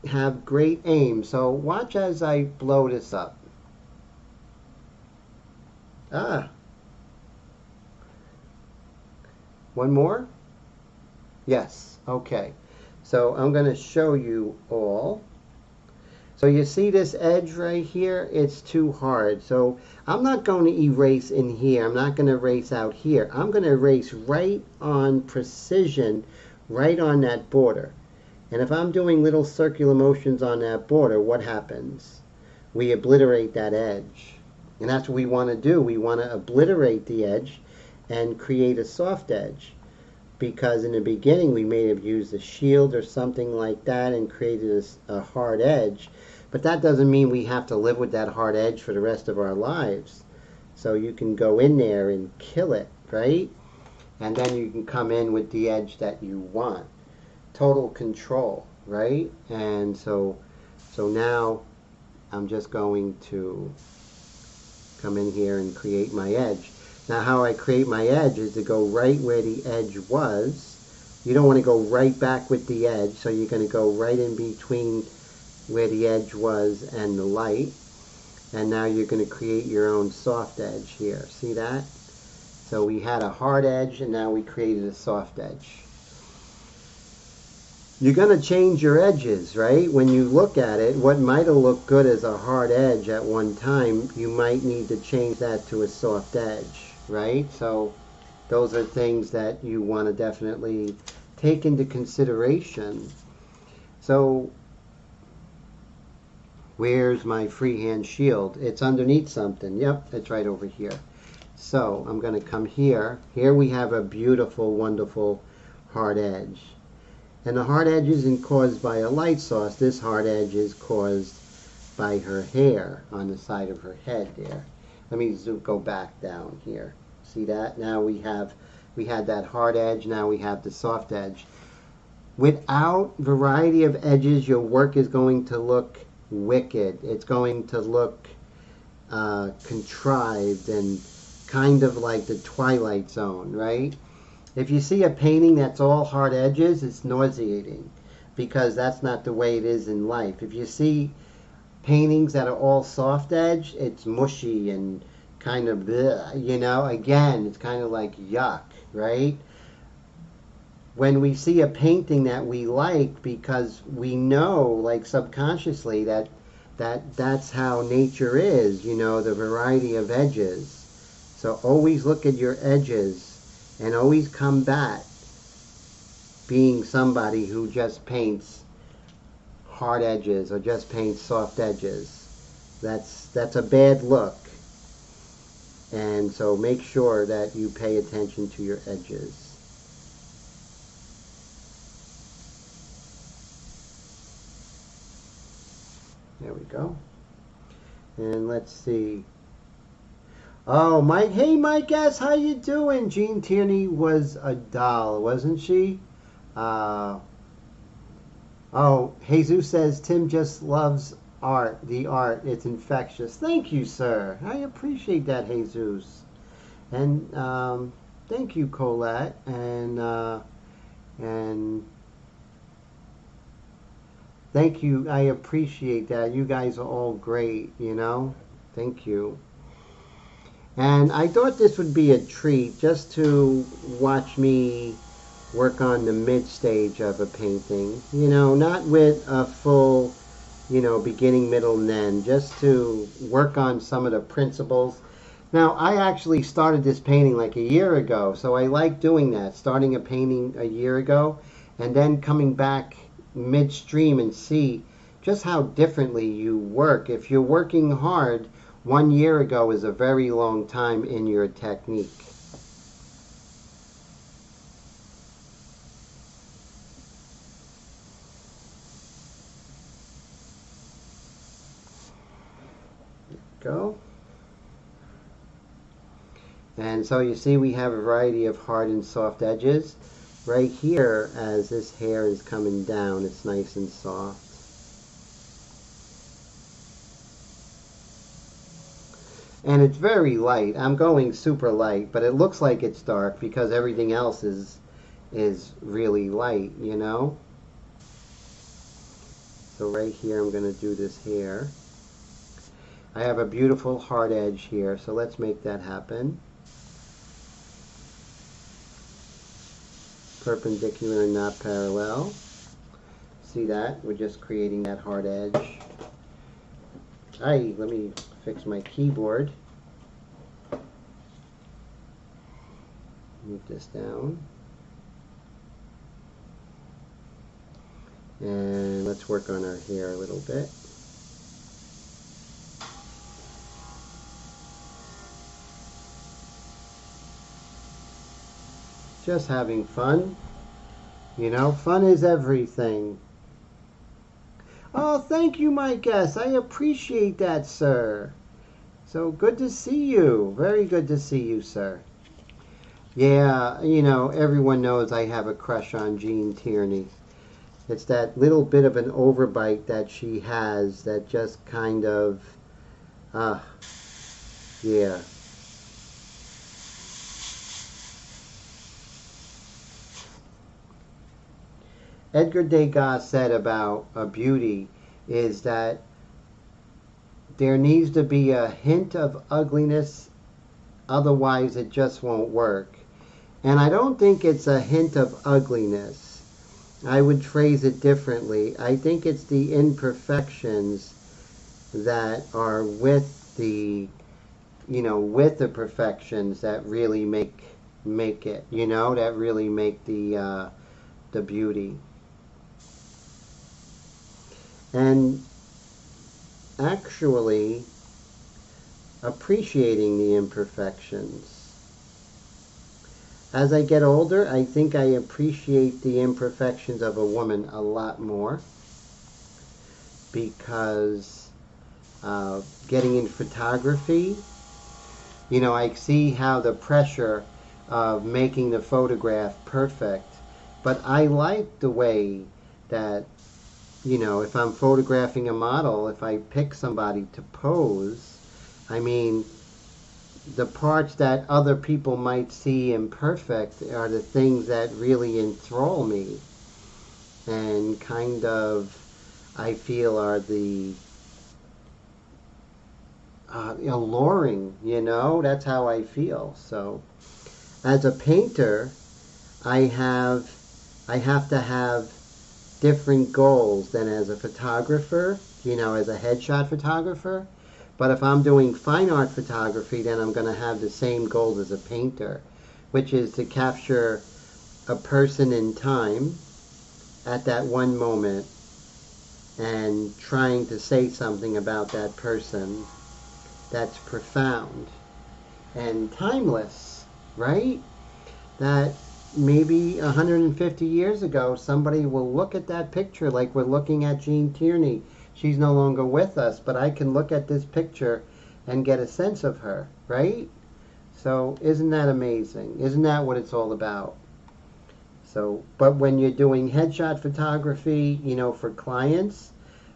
have great aim. So watch as I blow this up. Ah. One more? Yes. Okay. So I'm going to show you all. So you see this edge right here? It's too hard. So I'm not going to erase in here. I'm not going to erase out here. I'm going to erase right on precision, right on that border. And if I'm doing little circular motions on that border, what happens? We obliterate that edge. And that's what we want to do. We want to obliterate the edge and create a soft edge. Because in the beginning we may have used a shield or something like that and created a hard edge. But that doesn't mean we have to live with that hard edge for the rest of our lives. So you can go in there and kill it, right? And then you can come in with the edge that you want. Total control, right? And so now I'm just going to come in here and create my edge. Now how I create my edge is to go right where the edge was. You don't want to go right back with the edge, so you're going to go right in between where the edge was and the light. And now you're going to create your own soft edge here. See that? So we had a hard edge and now we created a soft edge. You're going to change your edges, right? When you look at it, what might have looked good as a hard edge at one time, you might need to change that to a soft edge, right? So those are things that you want to definitely take into consideration. So where's my freehand shield? It's underneath something. Yep, it's right over here. So I'm going to come here. Here we have a beautiful, wonderful hard edge. And the hard edge isn't caused by a light source. This hard edge is caused by her hair on the side of her head there. Let me go back down here. See that? Now we had that hard edge, now we have the soft edge. Without variety of edges, your work is going to look wicked. It's going to look contrived and kind of like the Twilight Zone, right? If you see a painting that's all hard edges, it's nauseating because that's not the way it is in life. If you see paintings that are all soft edge, it's mushy and kind of bleh, you know, again, it's kind of like yuck, right? When we see a painting that we like because we know, like subconsciously, that's how nature is, you know, the variety of edges. So always look at your edges and always combat being somebody who just paints hard edges or just paints soft edges. That's a bad look. And so make sure that you pay attention to your edges. There we go. And let's see. Oh, Mike. Hey, Mike S. How you doing? Jean Tierney was a doll, wasn't she? Oh, Jesus says Tim just loves art. The art. It's infectious. Thank you, sir. I appreciate that, Jesus. And thank you, Colette. And thank you. I appreciate that. You guys are all great, you know. Thank you. And I thought this would be a treat just to watch me work on the mid stage of a painting. You know, not with a full, you know, beginning, middle, and end. Just to work on some of the principles. Now, I actually started this painting like a year ago, so I like doing that. Starting a painting a year ago and then coming back midstream and see just how differently you work. If you're working hard, 1 year ago is a very long time in your technique. Go. And so you see we have a variety of hard and soft edges. Right here, as this hair is coming down, it's nice and soft. And it's very light. I'm going super light, but it looks like it's dark because everything else is really light, you know? So right here I'm going to do this hair. I have a beautiful hard edge here, so let's make that happen. Perpendicular and not parallel. See that? We're just creating that hard edge. Let me fix my keyboard. Move this down. And let's work on our hair a little bit. Just having fun. You know, fun is everything. Oh, thank you, my guest. I appreciate that, sir. So good to see you. Very good to see you, sir. Yeah, you know, everyone knows I have a crush on Jean Tierney. It's that little bit of an overbite that she has that just kind of, yeah. Edgar Degas said about a beauty is that there needs to be a hint of ugliness, otherwise it just won't work. And I don't think it's a hint of ugliness. I would phrase it differently. I think it's the imperfections that are with the, you know, with the perfections that really make it, you know, that really make the beauty. And actually appreciating the imperfections. as I get older, I think I appreciate the imperfections of a woman a lot more because getting in photography, you know, I see how the pressure of making the photograph perfect, but I like the way that, you know, if I'm photographing a model, if I pick somebody to pose, I mean, the parts that other people might see imperfect are the things that really enthrall me and kind of I feel are the alluring, you know, that's how I feel. So as a painter, I have I have to have different goals than as a photographer, you know, as a headshot photographer. But if I'm doing fine art photography, then I'm going to have the same goals as a painter, which is to capture a person in time at that one moment and trying to say something about that person that's profound and timeless, right? That maybe 150 years ago, somebody will look at that picture like we're looking at Jean Tierney. She's no longer with us, but I can look at this picture and get a sense of her, right? So isn't that amazing? Isn't that what it's all about? So, but when you're doing headshot photography, you know, for clients,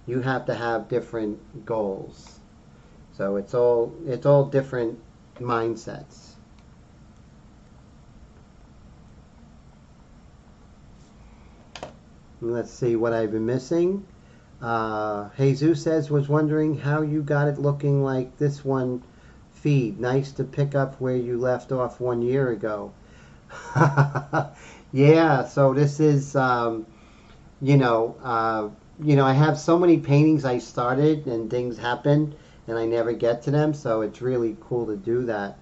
you have to have different goals. So it's all different mindsets. Let's see what I've been missing. Jesus says, was wondering how you got it looking like this one feed. Nice to pick up where you left off 1 year ago. Yeah, so this is, I have so many paintings I started and things happen and I never get to them, so it's really cool to do that.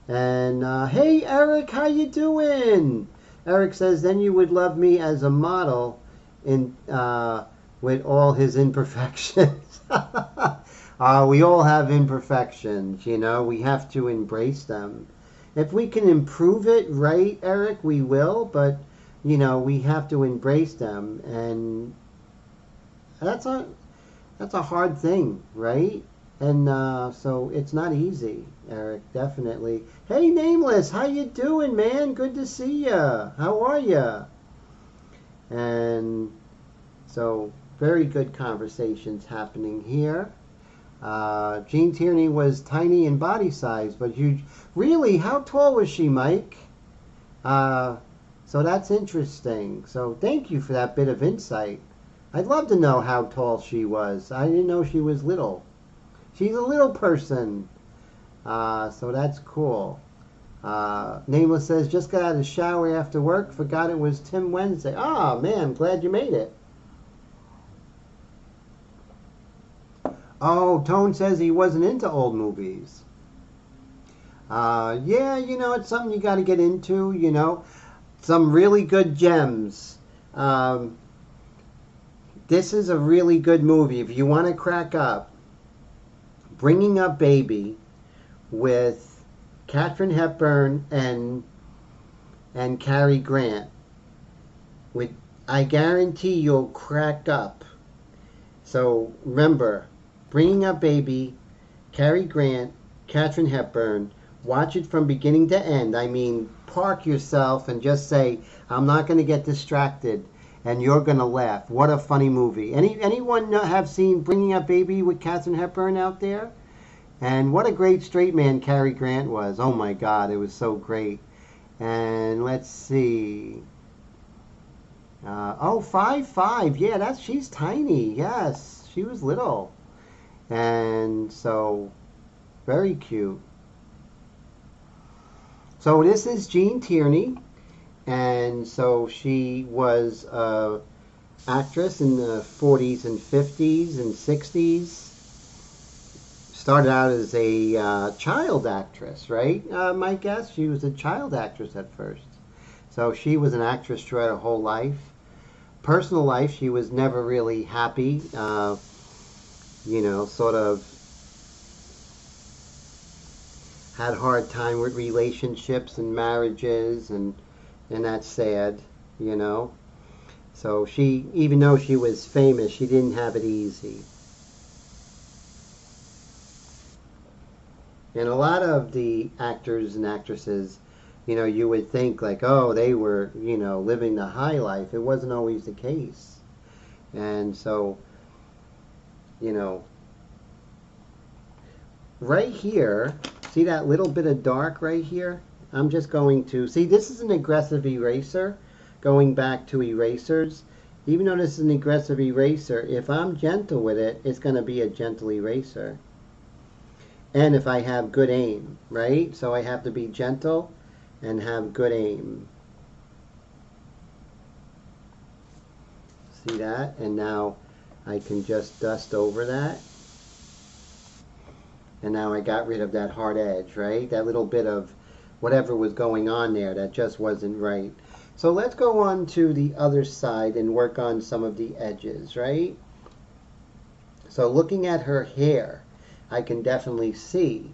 And hey, Eric, how you doing? Eric says, then you would love me as a model in with all his imperfections. We all have imperfections, you know. We have to embrace them. If we can improve it, right, Eric, we will, but, you know, we have to embrace them. And that's a hard thing, right? And so it's not easy, Eric, definitely. Hey, Nameless, how you doing, man? Good to see ya. How are ya? And so very good conversations happening here. Jean Tierney was tiny in body size, but huge. Really? How tall was she, Mike? So that's interesting. So thank you for that bit of insight. I'd love to know how tall she was. I didn't know she was little. She's a little person. So that's cool. Nameless says, just got out of the shower after work. Forgot it was Tim Wednesday. Ah, man, glad you made it. Oh, Tone says he wasn't into old movies. Yeah, you know, it's something you got to get into, you know. Some really good gems. This is a really good movie. If you want to crack up, Bringing Up Baby with Katharine Hepburn and Cary Grant. I guarantee you'll crack up. So remember, Bringing Up Baby, Cary Grant, Katharine Hepburn. Watch it from beginning to end. I mean, park yourself and just say, I'm not going to get distracted, and you're going to laugh. What a funny movie. Anyone have seen Bringing Up Baby with Katharine Hepburn out there? And what a great straight man Cary Grant was. Oh my God, it was so great. And let's see. 5'5". Yeah, she's tiny. Yes, she was little. And so, very cute. So this is Jean Tierney. And so she was an actress in the 40s and 50s and 60s. Started out as a child actress, right? My guess, she was a child actress at first. So she was an actress throughout her whole life. Personal life, she was never really happy. Sort of had a hard time with relationships and marriages and and that's sad, you know. So she, even though she was famous, she didn't have it easy. And a lot of the actors and actresses, you know, you would think like, oh, they were, you know, living the high life. It wasn't always the case. And so, you know, right here, see that little bit of dark right here? I'm just going to, see, this is an aggressive eraser, going back to erasers. Even though this is an aggressive eraser, if I'm gentle with it, it's going to be a gentle eraser. And if I have good aim, right? So I have to be gentle and have good aim. See that? And now I can just dust over that. And now I got rid of that hard edge, right? That little bit of whatever was going on there that just wasn't right. So let's go on to the other side and work on some of the edges, right? So looking at her hair, I can definitely see.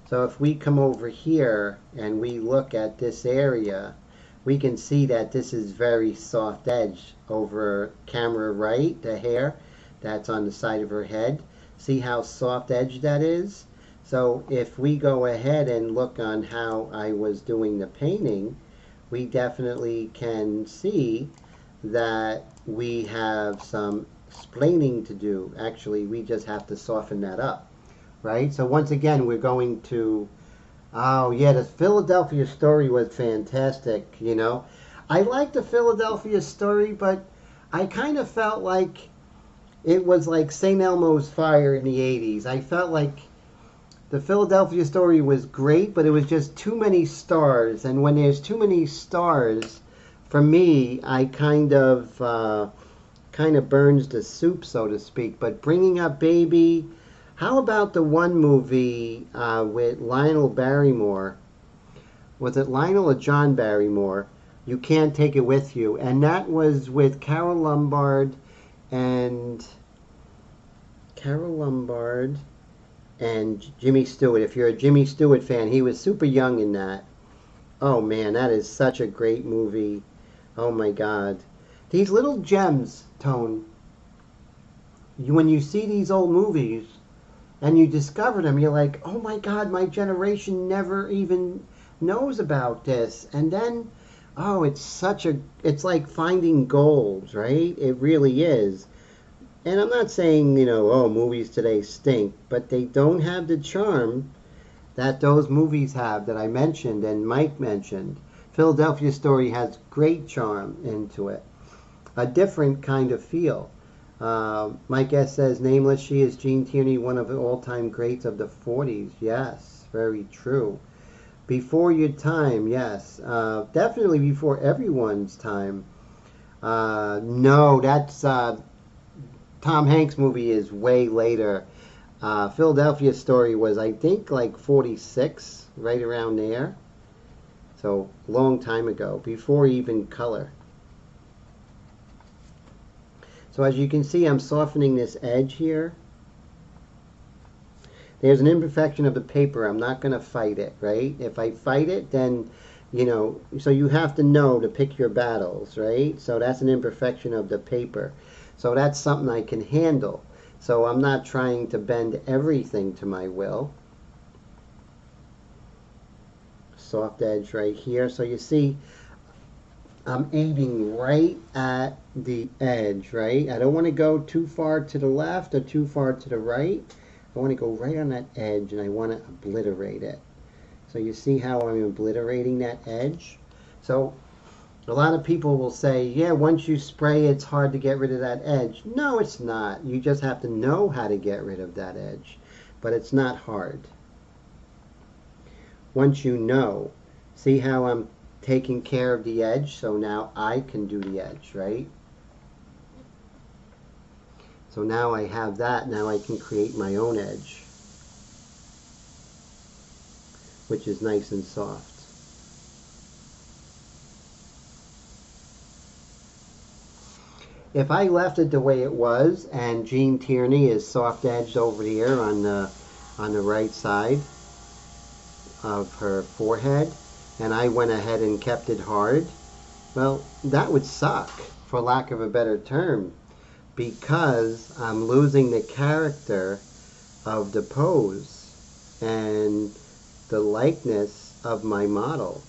So if we come over here and we look at this area, we can see that this is very soft edge over camera right, the hair that's on the side of her head. See how soft edge that is? So if we go ahead and look on how I was doing the painting, we definitely can see that we have some explaining to do. Actually, we just have to soften that up, right? So once again, we're going to, oh yeah, the Philadelphia story was fantastic, you know. I like the Philadelphia story, but I kind of felt like it was like St. Elmo's Fire in the 80s. I felt like the Philadelphia story was great, but it was just too many stars. And when there's too many stars, for me, I kind of burns the soup, so to speak. But Bringing Up Baby, how about the one movie with Lionel Barrymore? Was it Lionel or John Barrymore? You Can't Take It With You. And that was with Carol Lombard and Jimmy Stewart. If you're a Jimmy Stewart fan, he was super young in that. Oh man, that is such a great movie. Oh my God. These little gems, Tone, when you see these old movies and you discover them, you're like, oh my God, my generation never even knows about this. And then, oh, it's like finding gold, right? It really is. And I'm not saying, you know, oh, movies today stink, but they don't have the charm that those movies have that I mentioned and Mike mentioned. Philadelphia Story has great charm into it. A different kind of feel. Mike S. says, Nameless, she is Gene Tierney, one of the all-time greats of the 40s. Yes, very true. Before your time, yes. Definitely before everyone's time. No, that's... Tom Hanks' movie is way later. Philadelphia Story was, I think, like 46, right around there. So, long time ago, before even color. So as you can see, I'm softening this edge here. There's an imperfection of the paper. I'm not going to fight it, right? If I fight it, then, you know, so you have to know to pick your battles, right? So that's an imperfection of the paper. So that's something I can handle. So I'm not trying to bend everything to my will. Soft edge right here. So you see, I'm aiming right at the edge, right? I don't want to go too far to the left or too far to the right. I want to go right on that edge and I want to obliterate it. So you see how I'm obliterating that edge? So a lot of people will say, yeah, once you spray, it's hard to get rid of that edge. No, it's not. You just have to know how to get rid of that edge. But it's not hard. Once you know, see how I'm taking care of the edge? So now I can do the edge, right? So now I have that. Now I can create my own edge, which is nice and soft. If I left it the way it was, and Gene Tierney is soft edged over here on the right side of her forehead, and I went ahead and kept it hard, Well, that would suck, for lack of a better term, because I'm losing the character of the pose and the likeness of my model.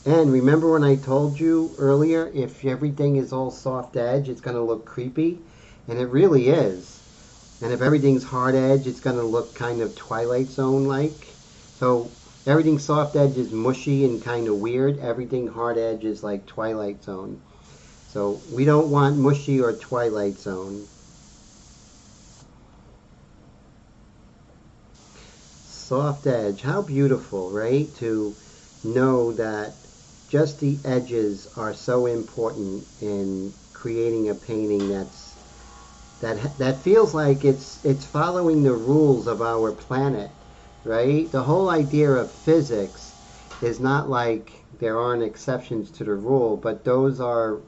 And remember when I told you earlier, if everything is all soft edge, it's going to look creepy? And it really is. And if everything's hard edge, it's going to look kind of Twilight Zone-like. So everything soft edge is mushy and kind of weird. Everything hard edge is like Twilight Zone. So we don't want mushy or Twilight Zone. Soft edge, how beautiful, right? To know that just the edges are so important in creating a painting that feels like it's following the rules of our planet, right? The whole idea of physics is not like there aren't exceptions to the rule, but those are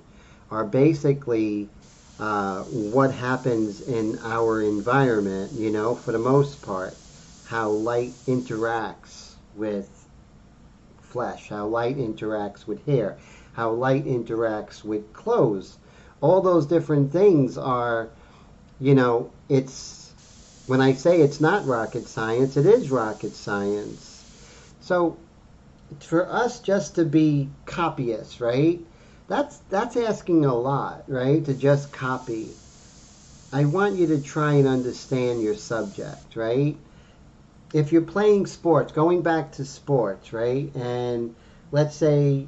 basically what happens in our environment, you know, for the most part. How light interacts with flesh, how light interacts with hair, how light interacts with clothes. All those different things are, you know, it's, when I say it's not rocket science, it is rocket science. So for us just to be copyists, right? That's asking a lot, right? To just copy. I want you to try and understand your subject, right? If you're playing sports, going back to sports, right? And let's say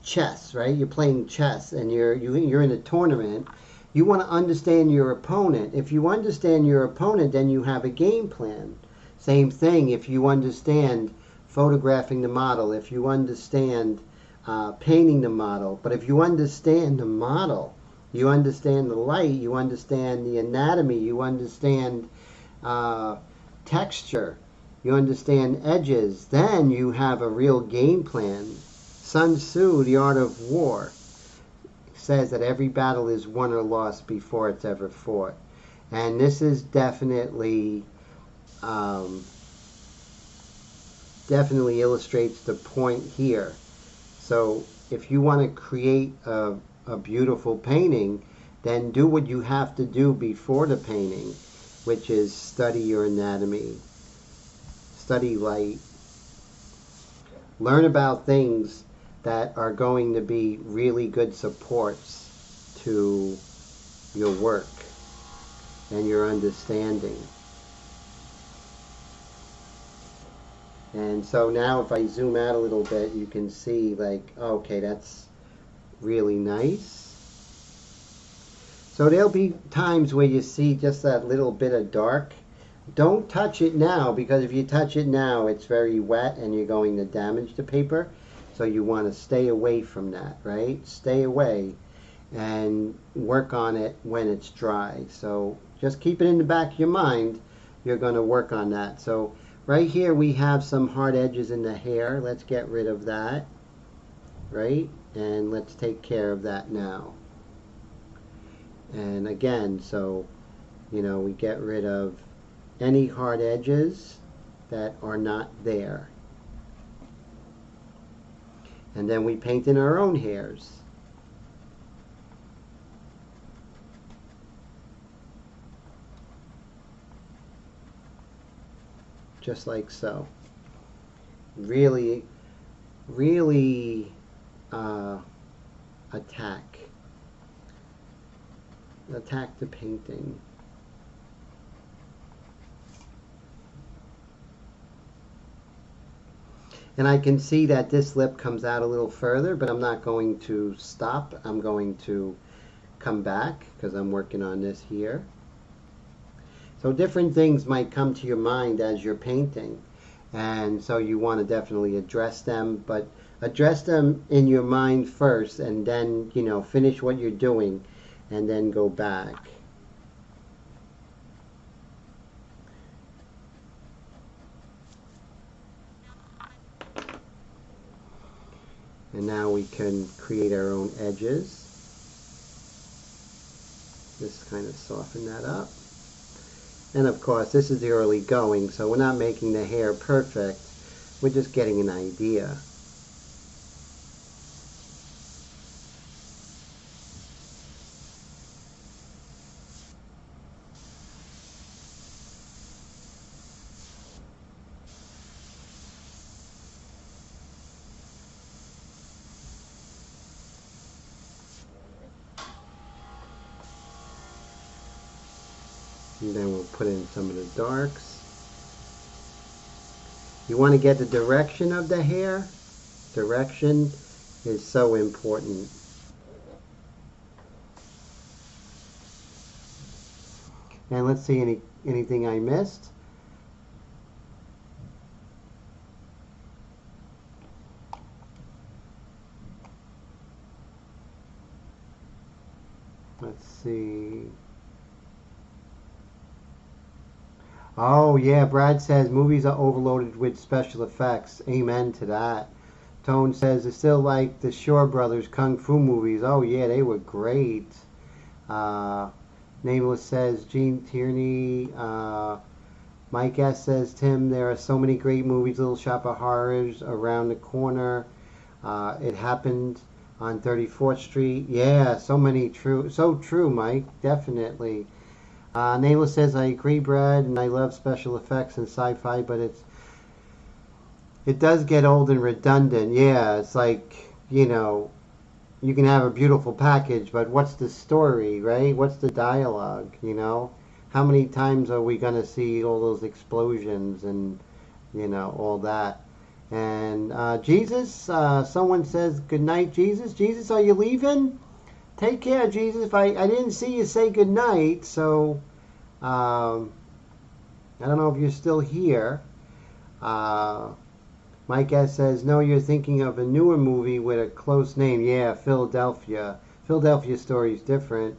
chess, right? You're playing chess and you're in a tournament. You want to understand your opponent. If you understand your opponent, then you have a game plan. Same thing if you understand photographing the model, if you understand painting the model. But if you understand the model, you understand the light, you understand the anatomy, you understand texture, you understand edges, then you have a real game plan. Sun Tzu, The Art of War, says that every battle is won or lost before it's ever fought. And this is definitely illustrates the point here. So if you want to create a beautiful painting, then do what you have to do before the painting, which is study your anatomy, study light, learn about things that are going to be really good supports to your work and your understanding. And so now if I zoom out a little bit, you can see like, okay, that's really nice. So there'll be times where you see just that little bit of dark. Don't touch it now, because if you touch it now, it's very wet and you're going to damage the paper. So you want to stay away from that, right? Stay away and work on it when it's dry. So just keep it in the back of your mind. You're going to work on that. So right here we have some hard edges in the hair. Let's get rid of that, right? And let's take care of that now. And again, so, you know, we get rid of any hard edges that are not there. And then we paint in our own hairs. Just like so. Really, really attack the painting. And I can see that this lip comes out a little further, but I'm not going to stop. I'm going to come back because I'm working on this here. So different things might come to your mind as you're painting. And so you want to definitely address them, but address them in your mind first and then, you know, finish what you're doing and then go back. And now we can create our own edges. Just kind of soften that up. And of course, this is the early going, so we're not making the hair perfect. We're just getting an idea. And then we'll put in some of the darks. You want to get the direction of the hair. Direction is so important. And let's see anything I missed. Let's see. Oh yeah, Brad says movies are overloaded with special effects. Amen to that. Tone says it's still like the Shaw Brothers Kung Fu movies. Oh yeah, they were great. Nameless says Gene Tierney. Mike S says Tim, there are so many great movies, Little Shop of Horrors, Around the Corner. It Happened on 34th Street. Yeah, so many true. So true, Mike. Definitely. Nameless says, I agree, Brad, and I love special effects and sci-fi, but it does get old and redundant. Yeah, it's like, you know, you can have a beautiful package, but what's the story, right? What's the dialogue, you know? How many times are we going to see all those explosions and, you know, all that? And Jesus, someone says, good night, Jesus. Jesus, are you leaving? Take care, Jesus. I didn't see you say good night, so I don't know if you're still here. Mike S says, no, you're thinking of a newer movie with a close name. Yeah, Philadelphia. Philadelphia story is different.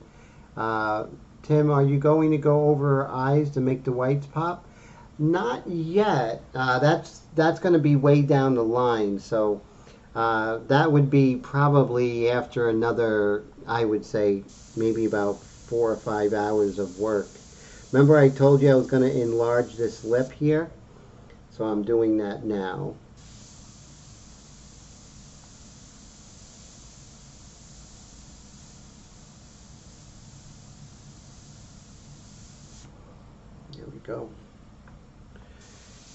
Tim, are you going to go over her eyes to make the whites pop? Not yet. That's going to be way down the line. So that would be probably after another, I would say, maybe about 4 or 5 hours of work. Remember I told you I was going to enlarge this lip here? So I'm doing that now. There we go.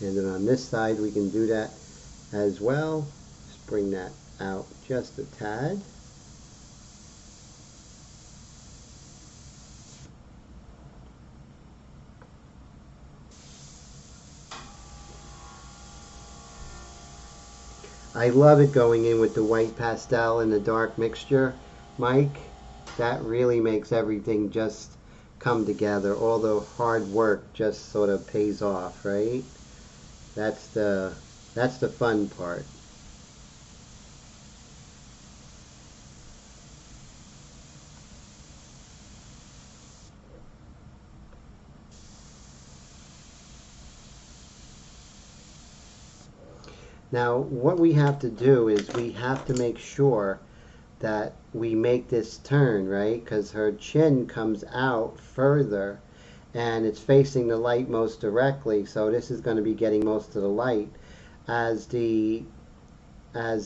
And then on this side we can do that as well. Just bring that out just a tad. I love it going in with the white pastel and the dark mixture, Mike. That really makes everything just come together. All the hard work just sort of pays off, right? That's the fun part. Now, what we have to do is we have to make sure that we make this turn, right? Because her chin comes out further and it's facing the light most directly, so this is going to be getting most of the light. As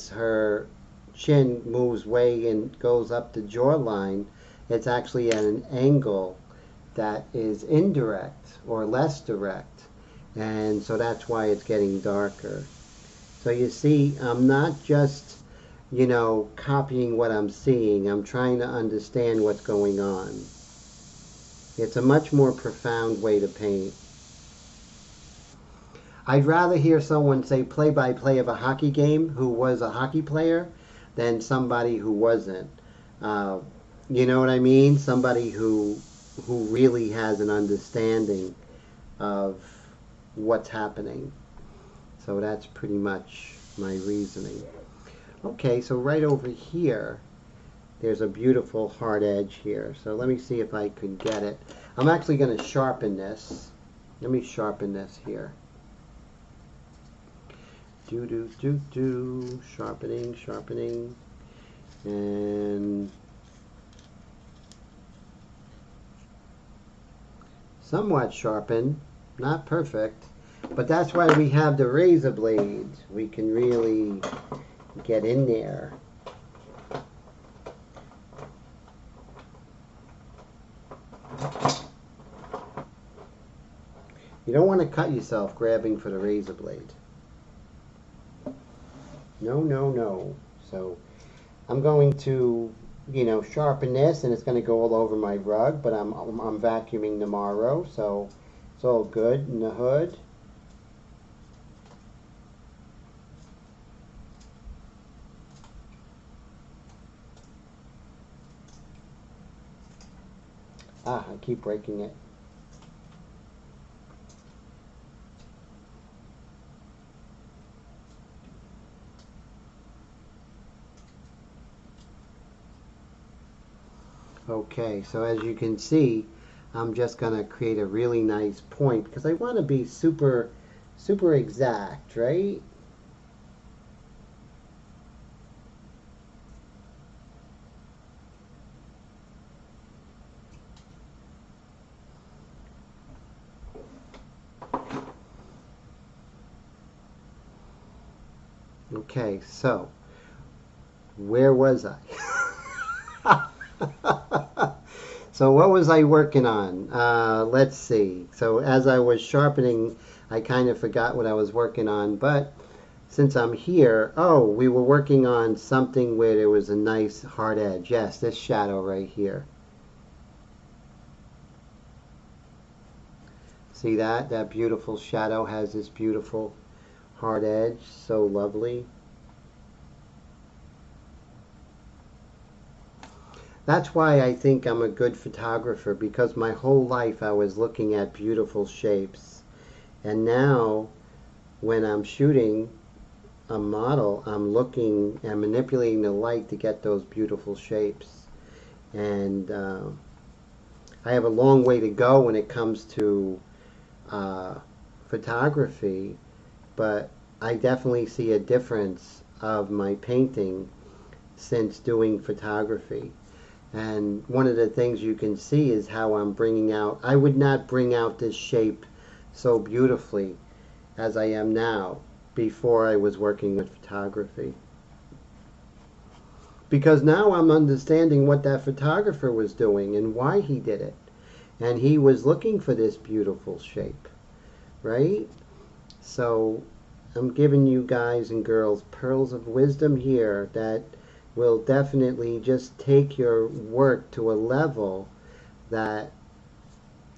her chin moves way and goes up the jawline, it's actually at an angle that is indirect or less direct, and so that's why it's getting darker. So you see, I'm not just, you know, copying what I'm seeing. I'm trying to understand what's going on. It's a much more profound way to paint. I'd rather hear someone say play-by-play of a hockey game who was a hockey player than somebody who wasn't. You know what I mean? Somebody who really has an understanding of what's happening. So that's pretty much my reasoning. Okay, so right over here, there's a beautiful hard edge here. So let me see if I could get it. I'm actually going to sharpen this. Let me sharpen this here. Sharpening, sharpening. And somewhat sharpened, not perfect. But that's why we have the razor blade. We can really get in there. You don't want to cut yourself grabbing for the razor blade. No, no, no. So I'm going to you know, sharpen this, and it's going to go all over my rug, but I'm vacuuming tomorrow, so it's all good in the hood. Ah, I keep breaking it. Okay, so as you can see, I'm just going to create a really nice point because I want to be super exact, right? Okay, so where was I? So what was I working on? Let's see. So as I was sharpening, I kind of forgot what I was working on, but since I'm here, oh, we were working on something where there was a nice hard edge. Yes, this shadow right here. See that? That beautiful shadow has this beautiful hard edge. So lovely. That's why I think I'm a good photographer, because my whole life I was looking at beautiful shapes. And now when I'm shooting a model, I'm looking and manipulating the light to get those beautiful shapes. And I have a long way to go when it comes to photography, but I definitely see a difference of my painting since doing photography. And one of the things you can see is how I'm bringing out, I would not bring out this shape so beautifully as I am now before I was working with photography. Because now I'm understanding what that photographer was doing and why he did it. And he was looking for this beautiful shape, right? So I'm giving you guys and girls pearls of wisdom here that will definitely just take your work to a level that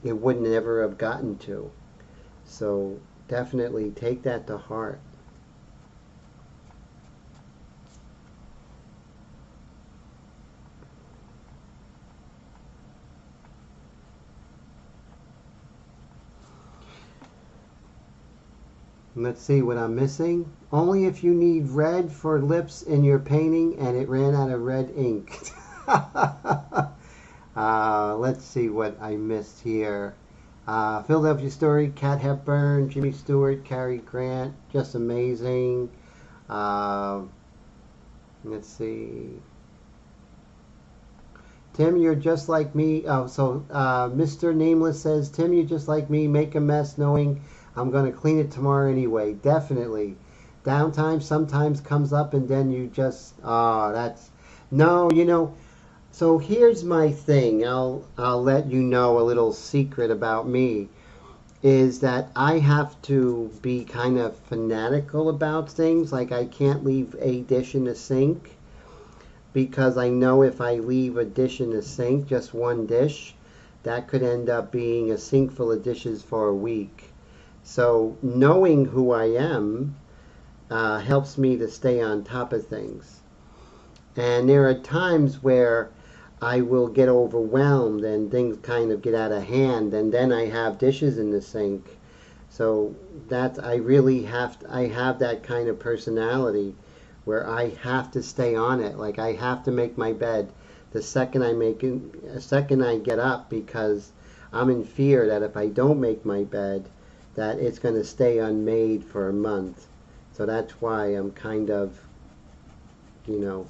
it wouldn't ever have gotten to. So definitely take that to heart. Let's see what I'm missing. Only if you need red for lips in your painting and it ran out of red ink. Let's see what I missed here. Philadelphia Story, Kat Hepburn, Jimmy Stewart, Cary Grant, just amazing. Let's see. Tim, you're just like me. Oh, so Mr. Nameless says, Tim, you're just like me. Make a mess knowing I'm going to clean it tomorrow anyway. Definitely. Downtime sometimes comes up and then you just, that's, no, you know, so here's my thing. I'll let you know a little secret about me is that I have to be kind of fanatical about things. Like I can't leave a dish in the sink because I know if I leave a dish in the sink, just one dish, that could end up being a sink full of dishes for a week. So knowing who I am helps me to stay on top of things. And there are times where I will get overwhelmed and things kind of get out of hand, and then I have dishes in the sink. So that I really I have that kind of personality where I have to stay on it. Like I have to make my bed the second the second I get up, because I'm in fear that if I don't make my bed, that it's going to stay unmade for a month. So that's why I'm kind of, you know,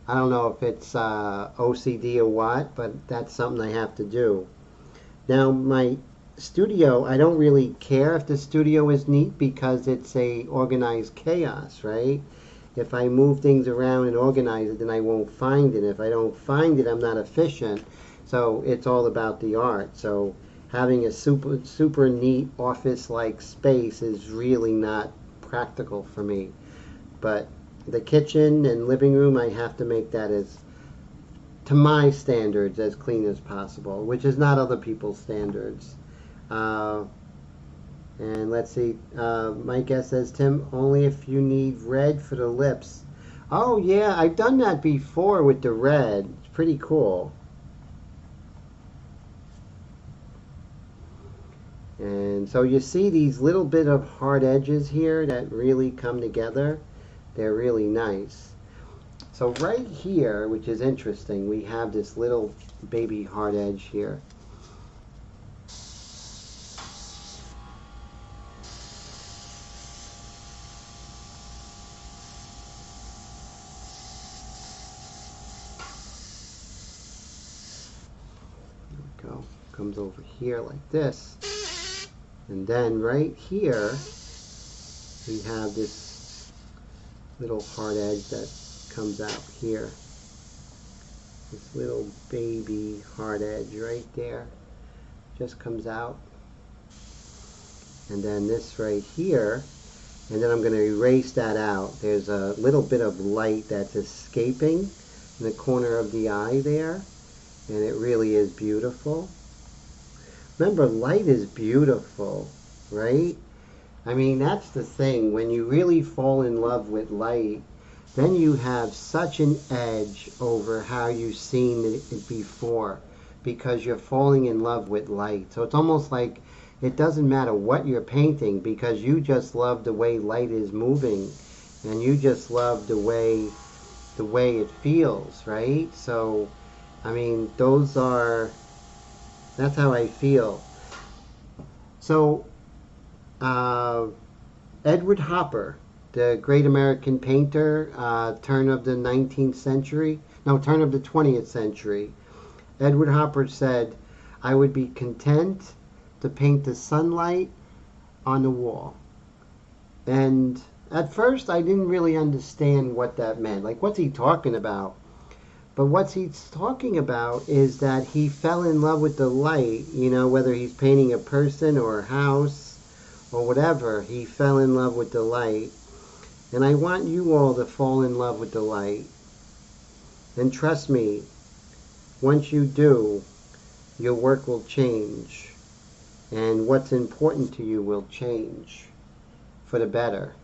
I don't know if it's OCD or what, but that's something I have to do. Now, my studio, I don't really care if the studio is neat because it's a organized chaos, right? If I move things around and organize it, then I won't find it. If I don't find it, I'm not efficient. So it's all about the art. So having a super neat office-like space is really not practical for me. But the kitchen and living room, I have to make that as, to my standards, as clean as possible, which is not other people's standards. And let's see, Mike S says, Tim, only if you need red for the lips. Oh yeah, I've done that before with the red. It's pretty cool. And so you see these little bit of hard edges here that really come together. They're really nice. So right here, which is interesting, we have this little baby hard edge here. There we go. Comes over here like this. And then right here, we have this little hard edge that comes out here. This little baby hard edge right there just comes out. And then this right here, and then I'm going to erase that out. There's a little bit of light that's escaping in the corner of the eye there, and it really is beautiful. Remember, light is beautiful, right? I mean, that's the thing. When you really fall in love with light, then you have such an edge over how you've seen it before, because you're falling in love with light. So it's almost like it doesn't matter what you're painting, because you just love the way light is moving, and you just love the way it feels, right? So, I mean, that's how I feel. So, Edward Hopper, the great American painter, turn of the 20th century. Edward Hopper said, I would be content to paint the sunlight on the wall. And at first I didn't really understand what that meant. Like, what's he talking about? But what he's talking about is that he fell in love with the light, you know, whether he's painting a person or a house or whatever, he fell in love with the light. And I want you all to fall in love with the light. And trust me, once you do, your work will change. And what's important to you will change for the better.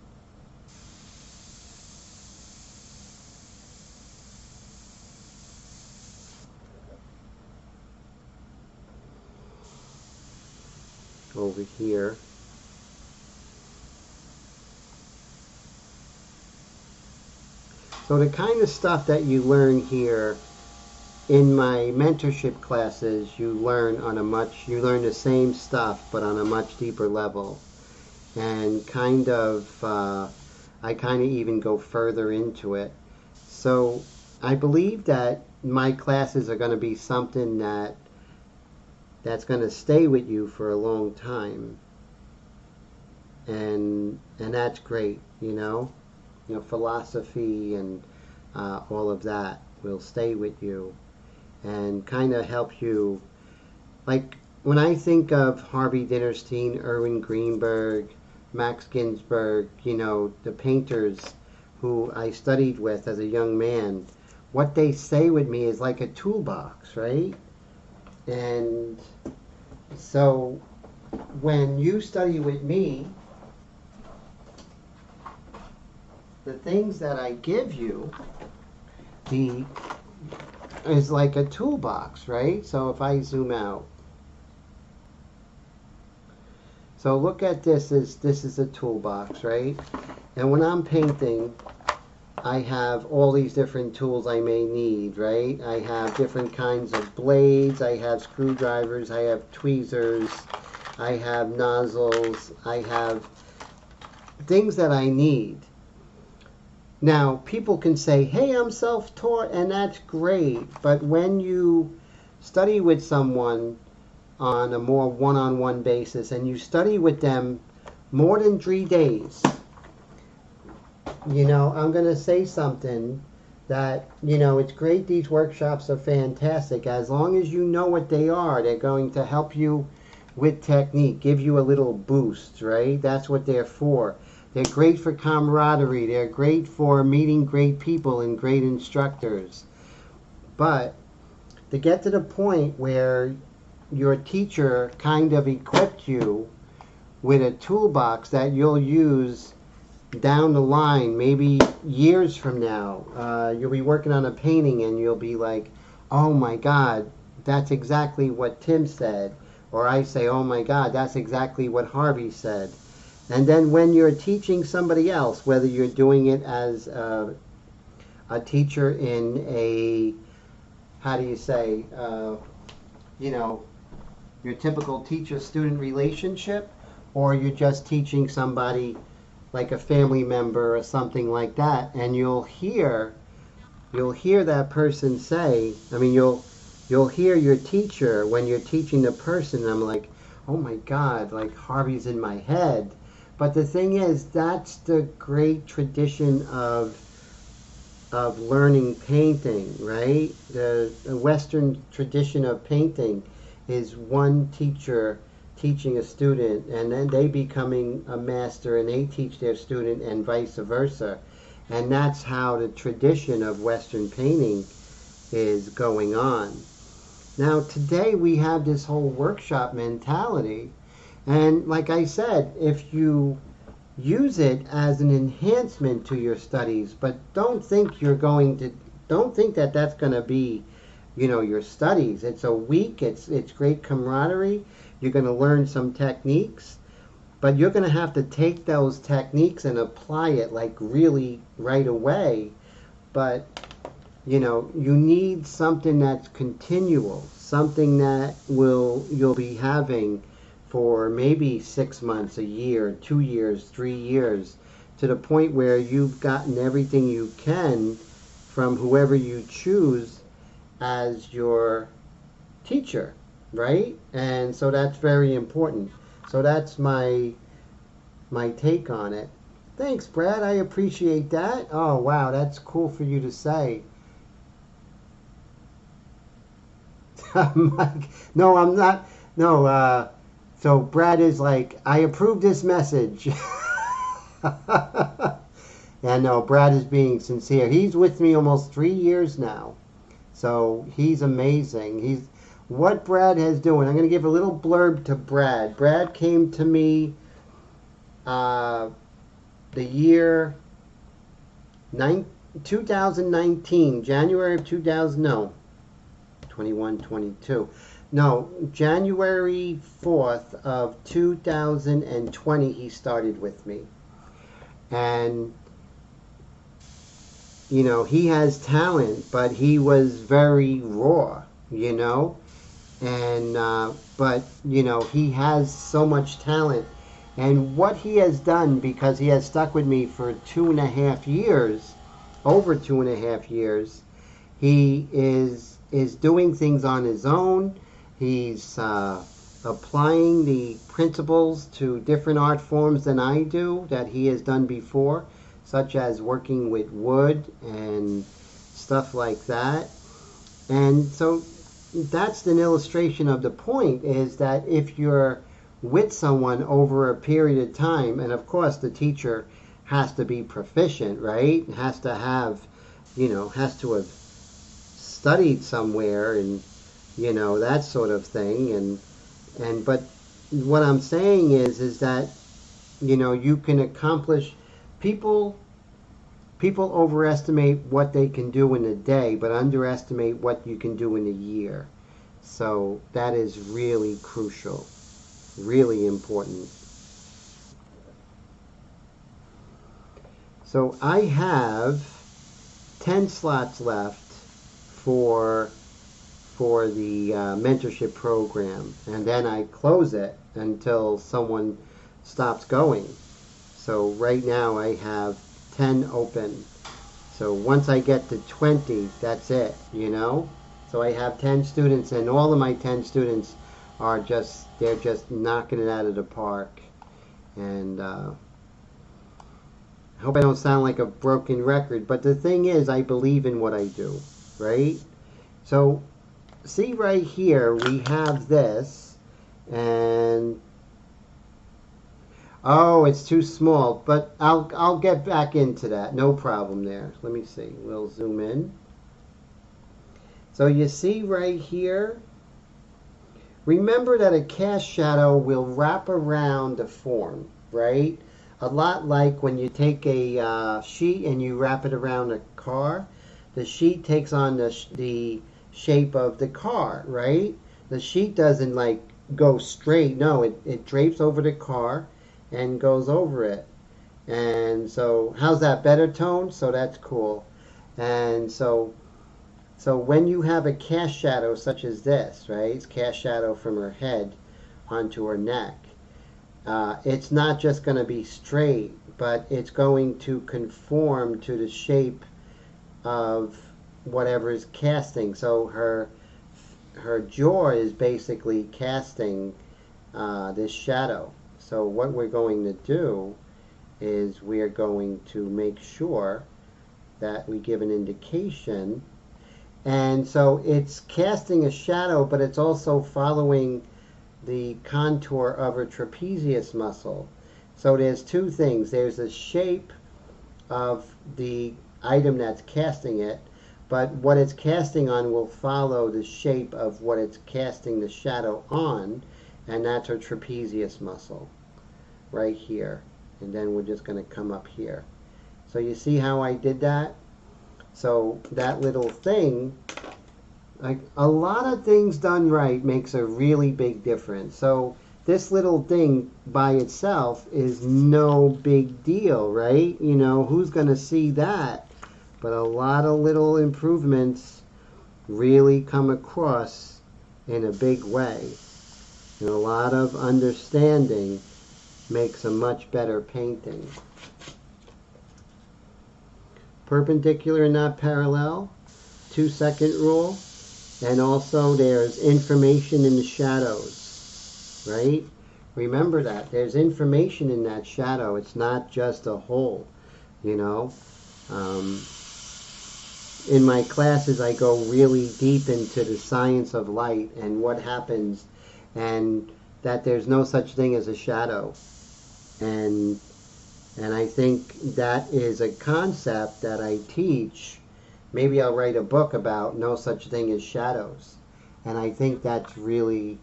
Over here. So the kind of stuff that you learn here in my mentorship classes, you learn the same stuff, but on a much deeper level. And I kind of even go further into it. So I believe that my classes are going to be something that's going to stay with you for a long time, and that's great, you know, philosophy and all of that will stay with you and kind of help you. Like, when I think of Harvey Dinnerstein, Erwin Greenberg, Max Ginsberg, you know, the painters who I studied with as a young man, what they say with me is like a toolbox, right? And so when you study with me, the things that I give you is like a toolbox, right? So if I zoom out, so look at this is a toolbox, right? And when I'm painting, I have all these different tools I may need, right? I have different kinds of blades, I have screwdrivers, I have tweezers, I have nozzles, I have things that I need. Now, people can say, hey, I'm self-taught, and that's great, but when you study with someone on a more one-on-one basis, and you study with them more than 3 days, you know, I'm going to say something that, you know, it's great, these workshops are fantastic. As long as you know what they are, they're going to help you with technique, give you a little boost, right? That's what they're for. They're great for camaraderie. They're great for meeting great people and great instructors. But to get to the point where your teacher kind of equipped you with a toolbox that you'll use down the line, maybe years from now, you'll be working on a painting and you'll be like, oh my God, that's exactly what Tim said. Or I say, oh my God, that's exactly what Harvey said. And then when you're teaching somebody else, whether you're doing it as a teacher in a, how do you say, you know, your typical teacher-student relationship, or you're just teaching somebody like a family member or something like that, and you'll hear that person say, I mean, you'll hear your teacher when you're teaching the person, I'm like, oh my God, like Harvey's in my head. But the thing is, that's the great tradition of learning painting, right? The Western tradition of painting is one teacher teaching a student, and then they becoming a master and they teach their student, and vice versa. And that's how the tradition of Western painting is going on. Now today we have this whole workshop mentality, and like I said, if you use it as an enhancement to your studies, but don't think that that's going to be, you know, your studies. It's a week, it's great camaraderie. You're going to learn some techniques, but you're going to have to take those techniques and apply it like really right away. But, you know, you need something that's continual, something that you'll be having for maybe 6 months, a year, 2 years, 3 years, to the point where you've gotten everything you can from whoever you choose as your teacher, right? And so that's very important. So that's my take on it. Thanks, Brad. I appreciate that. Oh, wow, that's cool for you to say. Mike, no, I'm not. No, so Brad is like, I approve this message. And no, Brad is being sincere. He's with me almost 3 years now. So he's amazing. What Brad has doing. I'm going to give a little blurb to Brad. Brad came to me the year 2019, January of 2000, no, 21, 22. No, January 4th of 2020 he started with me. And you know, he has talent, but he was very raw, you know. And but you know, he has so much talent, and what he has done, because he has stuck with me for 2.5 years, over 2.5 years, he is doing things on his own. He's applying the principles to different art forms than I do, that he has done before, such as working with wood and stuff like that. And so that's an illustration of the point, is that if you're with someone over a period of time, and of course the teacher has to be proficient, right? Has to have, you know, has to have studied somewhere, and you know, that sort of thing. And but what I'm saying is that, you know, you can accomplish, people overestimate what they can do in a day, but underestimate what you can do in a year. So that is really crucial, really important. So I have 10 slots left for the mentorship program, and then I close it until someone stops going. So right now I have 10 open. So once I get to 20, that's it, you know. So I have 10 students, and all of my 10 students are they're just knocking it out of the park. And I hope I don't sound like a broken record, but the thing is, I believe in what I do, right? So see right here, we have this, and Oh, it's too small, but I'll get back into that. No problem there. Let me see. We'll zoom in. So you see right here, remember that a cast shadow will wrap around the form, right? A lot like when you take a sheet and you wrap it around a car. The sheet takes on the shape of the car, right? The sheet doesn't like go straight. No, it drapes over the car and goes over it. And so how's that better tone? So that's cool. And so when you have a cast shadow such as this, right? It's cast shadow from her head onto her neck. It's not just going to be straight, but it's going to conform to the shape of whatever is casting. So her jaw is basically casting this shadow. So what we're going to do is we are going to make sure that we give an indication. And so it's casting a shadow, but it's also following the contour of her trapezius muscle. So there's two things. There's the shape of the item that's casting it, but what it's casting on will follow the shape of what it's casting the shadow on, and that's her trapezius muscle right here. And then we're just going to come up here. So you see how I did that? So that little thing, like a lot of things done right makes a really big difference. So this little thing by itself is no big deal, right? You know, who's going to see that? But a lot of little improvements really come across in a big way. And a lot of understanding makes a much better painting. Perpendicular, not parallel. 2-second rule. And also there's information in the shadows, right? Remember that. There's information in that shadow. It's not just a hole, you know. In my classes, I go really deep into the science of light and what happens, and that there's no such thing as a shadow. And I think that is a concept that I teach. Maybe I'll write a book about no such thing as shadows. And I think that's really,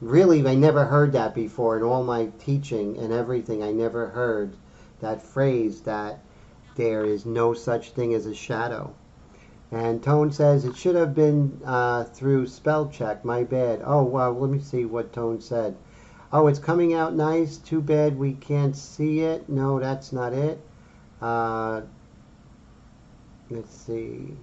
I never heard that before in all my teaching and everything. I never heard that phrase that there is no such thing as a shadow. And Tone says it should have been through spell check. My bad. Oh, well, let me see what Tone said. Oh, it's coming out nice. Too bad we can't see it. No, that's not it. Let's see.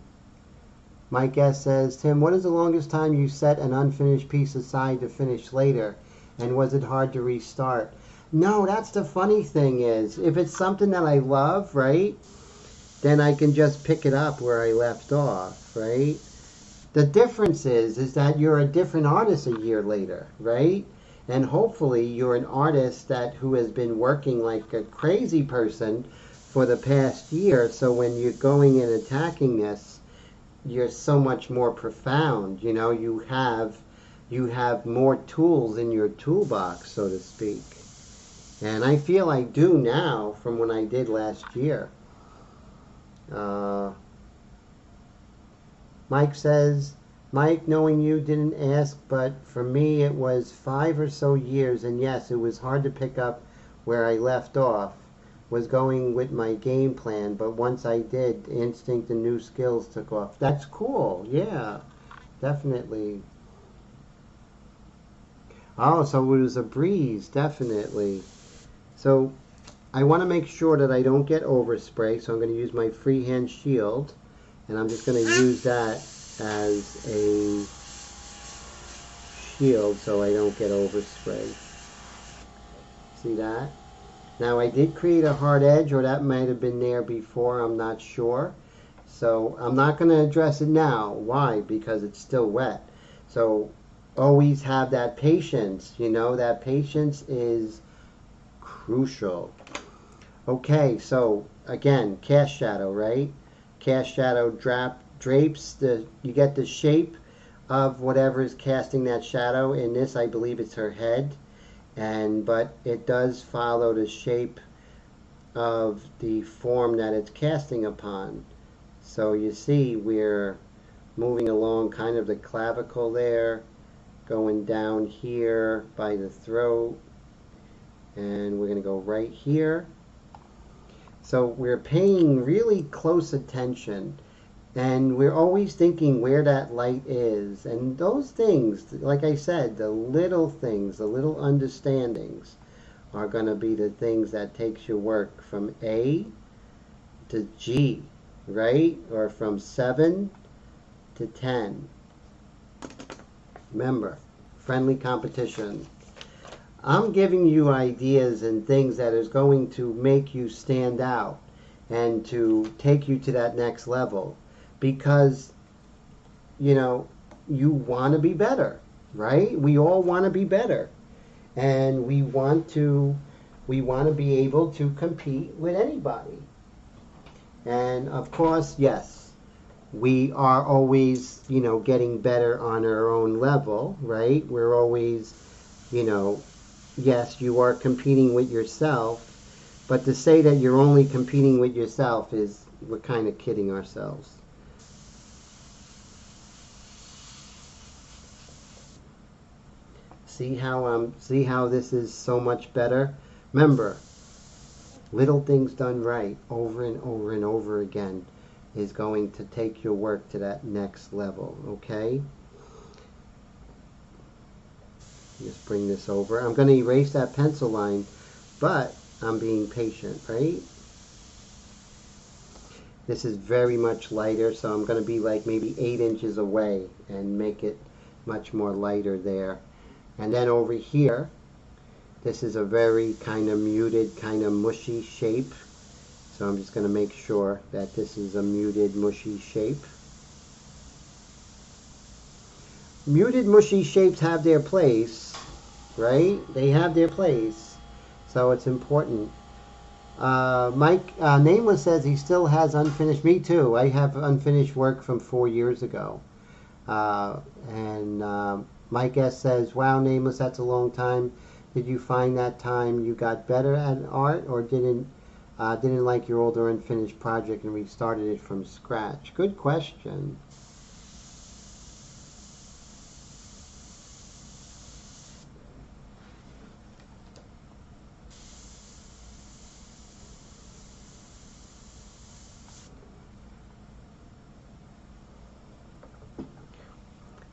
My guest says, Tim, what is the longest time you set an unfinished piece aside to finish later? And was it hard to restart? No, that's the funny thing is, if it's something that I love, right, then I can just pick it up where I left off, right? The difference is that you're a different artist a year later, right? And hopefully you're an artist who has been working like a crazy person for the past year. So when you're going and attacking this, you're so much more profound. You know, you have more tools in your toolbox, so to speak. And I feel I do now from when I did last year. Mike says, Mike, knowing you didn't ask, but for me it was 5 or so years, and yes, it was hard to pick up where I left off. Was going with my game plan, but once I did, instinct and new skills took off. That's cool. Yeah, definitely. Oh, so it was a breeze, definitely. So I want to make sure that I don't get overspray, so I'm going to use my freehand shield, and I'm just going to use that as a shield so I don't get overspray. See that? Now I did create a hard edge, or that might have been there before, I'm not sure. So I'm not going to address it now. Why? Because it's still wet. So always have that patience, you know, that patience is crucial. Okay, so again, cast shadow, right? Cast shadow drapes, you get the shape of whatever is casting that shadow. In this, I believe it's her head. but it does follow the shape of the form that it's casting upon. So you see we're moving along kind of the clavicle there, going down here by the throat, and we're going to go right here. So we're paying really close attention, and we're always thinking where that light is. And those things, like I said, the little things, the little understandings are going to be the things that takes your work from A to G, right? Or from 7 to 10. Remember, friendly competition. I'm giving you ideas and things that is going to make you stand out and to take you to that next level, because you know you want to be better, right? We all want to be better, and we want to be able to compete with anybody. And of course, yes, we are always, getting better on our own level, right? We're always, yes, you are competing with yourself, but to say that you're only competing with yourself is, we're kind of kidding ourselves. See how this is so much better? Remember, little things done right over and over and over again is going to take your work to that next level, okay? Just bring this over. I'm going to erase that pencil line, but I'm being patient, right? This is very much lighter, so I'm going to be like maybe 8 inches away and make it much more lighter there. And then over here, this is a very kind of muted, kind of mushy shape. So I'm just going to make sure that this is a muted, mushy shape. Muted, mushy shapes have their place, right? They have their place. So it's important. Mike Nameless says he still has unfinished. Me too. I have unfinished work from 4 years ago. Mike S says, wow, Nameless, that's a long time. Did you find that time you got better at art, or didn't like your older unfinished project and restarted it from scratch? Good question.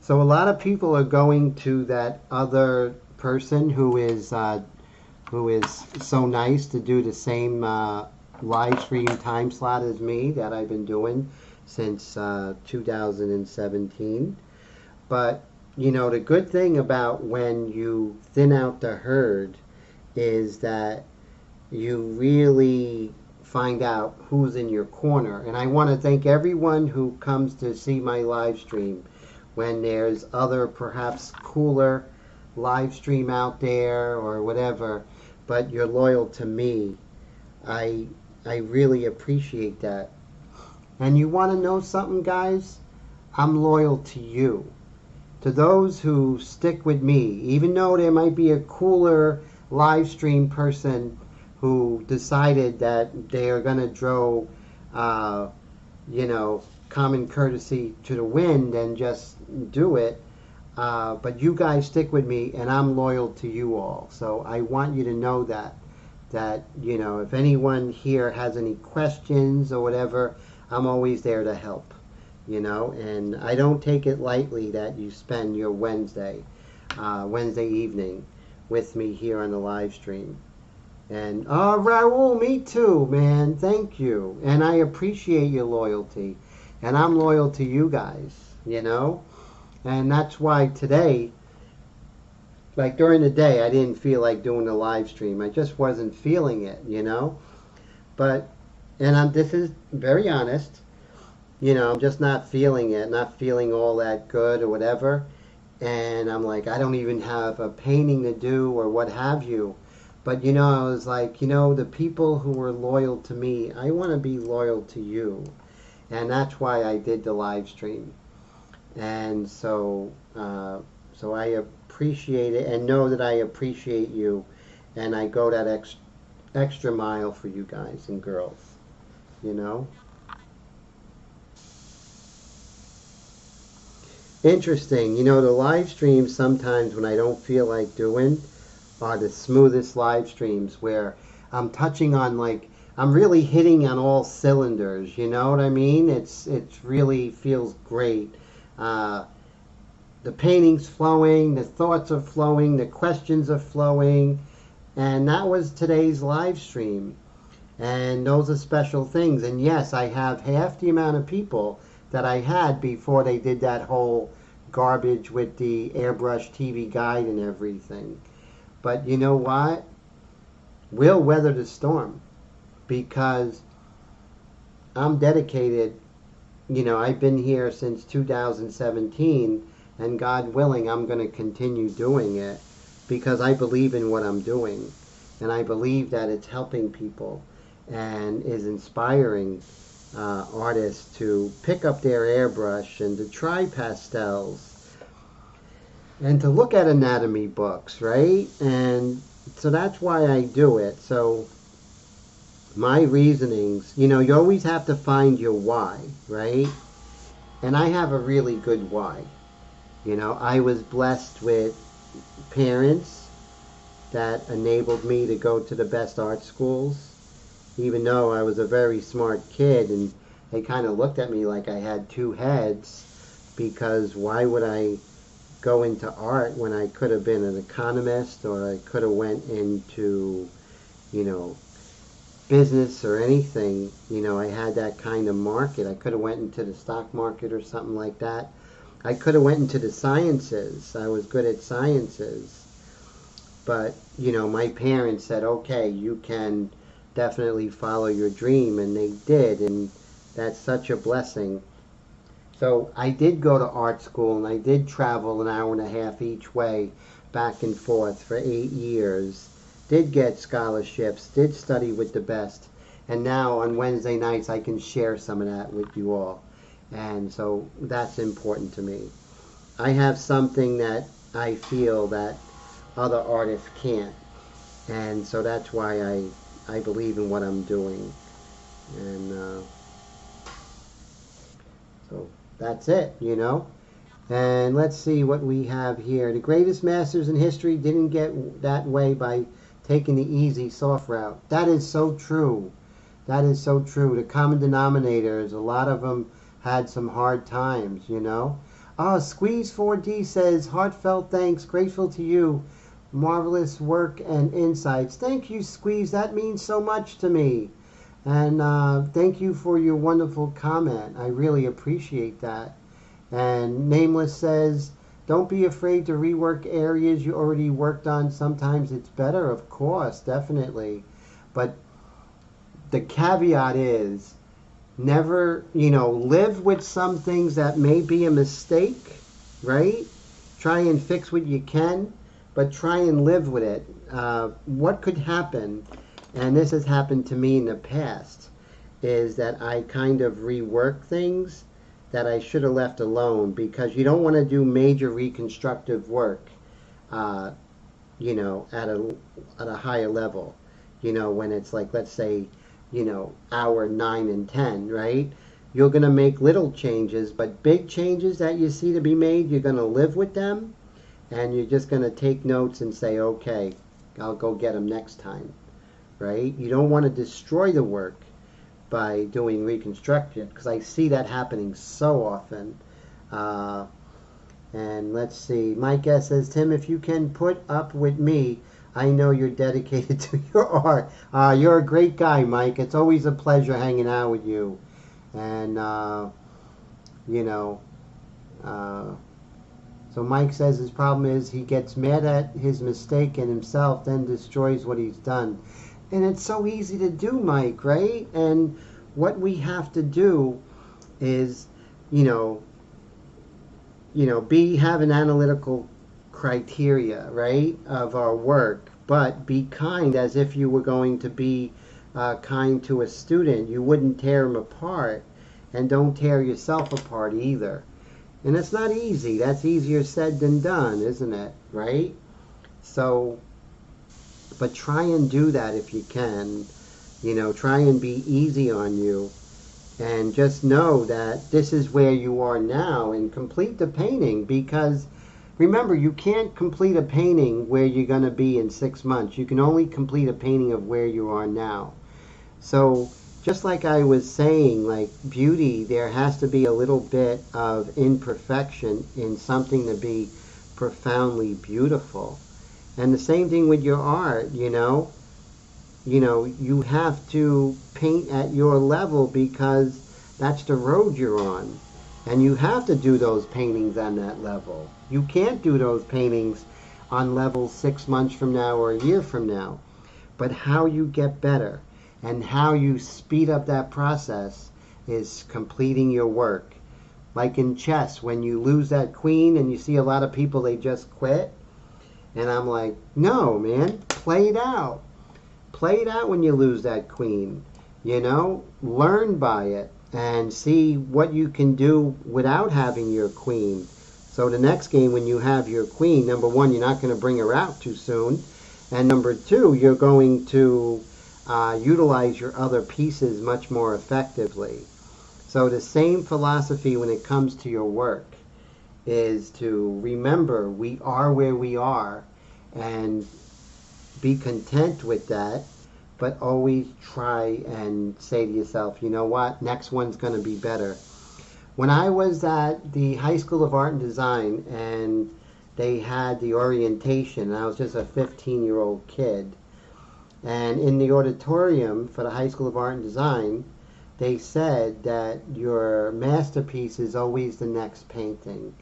So a lot of people are going to that other person who is so nice to do the same live stream time slot as me that I've been doing since 2017. But the good thing about when you thin out the herd is that you really find out who's in your corner. And I want to thank everyone who comes to see my live stream. When there's other perhaps cooler live stream out there or whatever, but you're loyal to me, I really appreciate that. And you want to know something, guys? I'm loyal to you. To those who stick with me, even though there might be a cooler live stream person who decided that they are going to throw, common courtesy to the wind and just do it. But you guys stick with me, and I'm loyal to you all. So I want you to know that if anyone here has any questions or whatever, I'm always there to help. And I don't take it lightly that you spend your Wednesday evening with me here on the live stream. And Raul, me too, man. Thank you. And I appreciate your loyalty. And I'm loyal to you guys, And that's why today, like during the day, I didn't feel like doing the live stream. I just wasn't feeling it, But, this is very honest, I'm just not feeling it, not feeling all that good or whatever. And I'm like, I don't even have a painting to do or what have you. But, I was like, the people who were loyal to me, I want to be loyal to you. And that's why I did the live stream. And so I appreciate it and know that I appreciate you, and I go that extra mile for you guys and girls, you know. Interesting. You know, the live streams sometimes when I don't feel like doing are the smoothest live streams where I'm touching on, like, I'm really hitting on all cylinders, you know what I mean? It's really feels great. Uh, the painting's flowing, the thoughts are flowing, the questions are flowing, and that was today's live stream. And those are special things. And yes, I have half the amount of people that I had before they did that whole garbage with the Airbrush TV guide and everything. But you know what? We'll weather the storm because I'm dedicated. You know, I've been here since 2017, and God willing, I'm going to continue doing it because I believe in what I'm doing, and I believe that it's helping people and is inspiring artists to pick up their airbrush and to try pastels and to look at anatomy books, right? And so that's why I do it. So my reasonings, you know, you always have to find your why, right? And I have a really good why. You know, I was blessed with parents that enabled me to go to the best art schools, even though I was a very smart kid, and they kind of looked at me like I had two heads, because why would I go into art when I could have been an economist, or I could have went into, you know, business or anything. You know, I had that kind of market. I could have went into the stock market or something like that. I could have went into the sciences. I was good at sciences. But, you know, my parents said, okay, you can definitely follow your dream, and they did, and that's such a blessing. So I did go to art school, and I did travel an hour and a half each way back and forth for 8 years, did get scholarships, did study with the best, and now on Wednesday nights I can share some of that with you all, and so that's important to me. I have something that I feel that other artists can't, and so that's why I believe in what I'm doing. And so that's it, you know. And let's see what we have here. The greatest masters in history didn't get that way by taking the easy, soft route. That is so true. That is so true. The common denominators, a lot of them had some hard times, you know. Oh, Squeeze 4D says, heartfelt thanks, grateful to you. Marvelous work and insights. Thank you, Squeeze. That means so much to me. And thank you for your wonderful comment. I really appreciate that. And Nameless says, don't be afraid to rework areas you already worked on. Sometimes it's better, of course, definitely. But the caveat is, never, you know, live with some things that may be a mistake, right? Try and fix what you can, but try and live with it. What could happen, and this has happened to me in the past, is that I kind of rework things that I should have left alone, because you don't want to do major reconstructive work, you know, at a higher level, you know, when it's like, let's say, you know, hour 9 and 10, right? You're going to make little changes, but big changes that you see to be made, you're going to live with them, and you're just going to take notes and say, okay, I'll go get them next time, right? You don't want to destroy the work by doing reconstruction, because I see that happening so often. And let's see, Mike S. says, Tim, if you can put up with me, I know you're dedicated to your art. You're a great guy, Mike. It's always a pleasure hanging out with you. And, you know, so Mike says his problem is he gets mad at his mistake and himself, then destroys what he's done. And it's so easy to do, Mike, right? And what we have to do is, you know, have an analytical criteria, right, of our work, but be kind as if you were going to be kind to a student. You wouldn't tear them apart, and don't tear yourself apart either. And it's not easy. That's easier said than done, isn't it? Right? So, but try and do that if you can. You know, try and be easy on you. And just know that this is where you are now and complete the painting, because remember, you can't complete a painting where you're going to be in 6 months. You can only complete a painting of where you are now. So just like I was saying, like beauty, there has to be a little bit of imperfection in something to be profoundly beautiful. And the same thing with your art, you have to paint at your level because that's the road you're on. And you have to do those paintings on that level. You can't do those paintings on levels 6 months from now or a year from now. But how you get better and how you speed up that process is completing your work. Like in chess, when you lose that queen and you see a lot of people, they just quit. And I'm like, no, man, play it out. Play it out when you lose that queen. Learn by it and see what you can do without having your queen. So the next game, when you have your queen, number one, you're not going to bring her out too soon. And number two, you're going to utilize your other pieces much more effectively. So the same philosophy when it comes to your work is to remember we are where we are and be content with that, but always try and say to yourself, you know what, next one's going to be better. When I was at the High School of Art and Design and they had the orientation, and I was just a 15-year-old kid, and in the auditorium for the High School of Art and Design, they said that your masterpiece is always the next painting.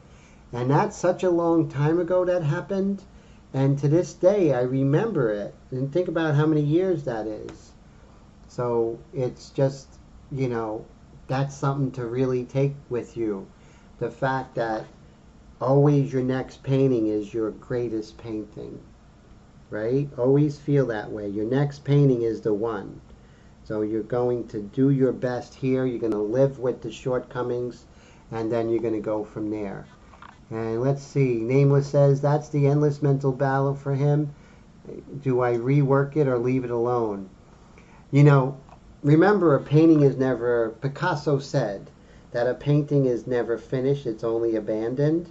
And that's such a long time ago that happened. And to this day, I remember it. And think about how many years that is. So it's just, that's something to really take with you. The fact that always your next painting is your greatest painting. Right? Always feel that way. Your next painting is the one. So you're going to do your best here. You're going to live with the shortcomings. And then you're going to go from there. And let's see, Nameless says, that's the endless mental battle for him. Do I rework it or leave it alone? Remember, a painting is never, Picasso said that a painting is never finished, it's only abandoned.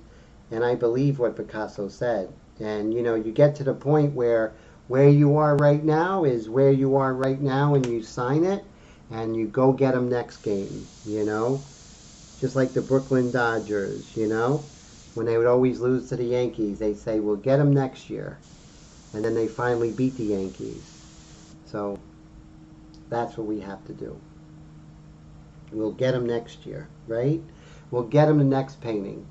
And I believe what Picasso said. And, you get to the point where you are right now is where you are right now, and you sign it, and you go get them next game, Just like the Brooklyn Dodgers, when they would always lose to the Yankees, they'd say, we'll get them next year. And then they finally beat the Yankees. So that's what we have to do. We'll get them next year, right? We'll get them the next painting.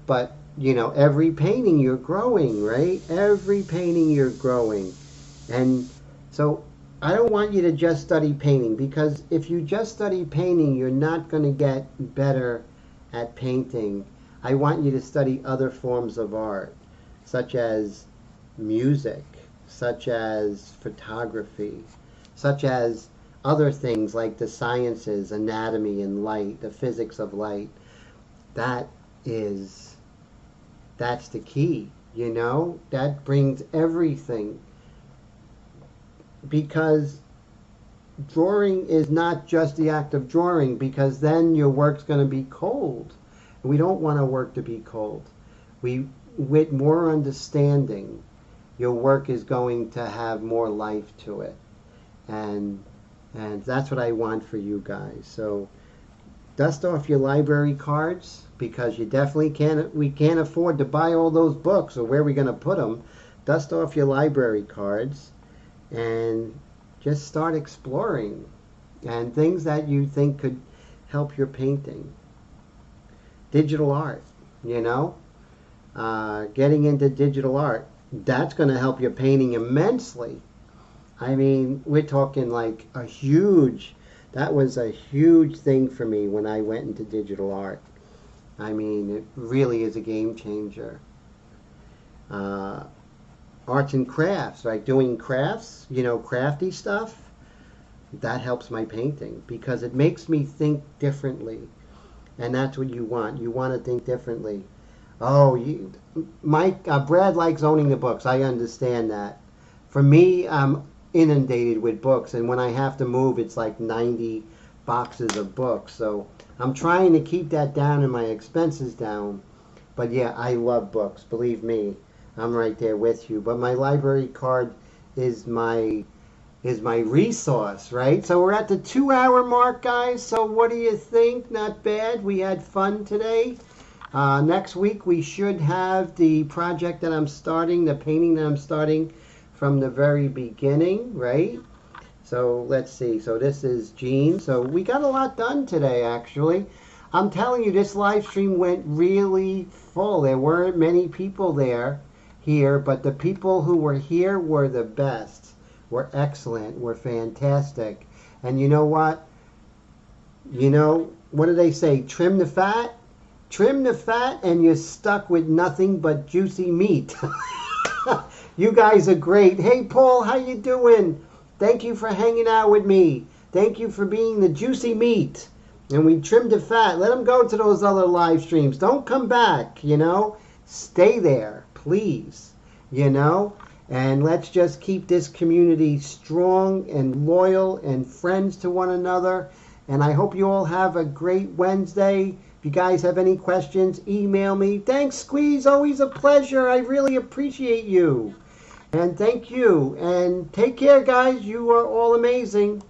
But, every painting you're growing, right? Every painting you're growing. And so I don't want you to just study painting, because if you just study painting, you're not going to get better at painting. I want you to study other forms of art, such as music, such as photography, such as other things like the sciences, anatomy and light, the physics of light. That's the key, That brings everything. Because drawing is not just the act of drawing, because then your work's going to be cold. We don't want our work to be cold. With more understanding, your work is going to have more life to it. And that's what I want for you guys. So dust off your library cards, because you definitely we can't afford to buy all those books, or where are we going to put them? Dust off your library cards and just start exploring and things that you think could help your painting. Digital art, getting into digital art, that's going to help your painting immensely. I mean, we're talking like that was a huge thing for me when I went into digital art. I mean, it really is a game changer. Arts and crafts, like doing crafts, crafty stuff, that helps my painting because it makes me think differently. And that's what you want. You want to think differently. Oh, Mike, Brad likes owning the books. I understand that. For me, I'm inundated with books, and when I have to move, it's like 90 boxes of books. So I'm trying to keep that down and my expenses down. But yeah, I love books. Believe me, I'm right there with you. But my library card is my resource, right? So we're at the 2 hour mark, guys. So what do you think? Not bad. We had fun today. Next week we should have the project that I'm starting, the painting that I'm starting from the very beginning, right? So let's see. So this is Jean. So we got a lot done today, actually. I'm telling you, this live stream went really full. There weren't many people here, but the people who were here were the best. Were excellent, were fantastic. And you know what? What do they say? Trim the fat? Trim the fat and you're stuck with nothing but juicy meat. You guys are great. Hey, Paul, how you doing? Thank you for hanging out with me. Thank you for being the juicy meat. And we trimmed the fat. Let them go to those other live streams. Don't come back, Stay there, please, And let's just keep this community strong and loyal and friends to one another. And I hope you all have a great Wednesday. If you guys have any questions, email me. Thanks, Squeeze. Always a pleasure. I really appreciate you. And thank you. And take care, guys. You are all amazing.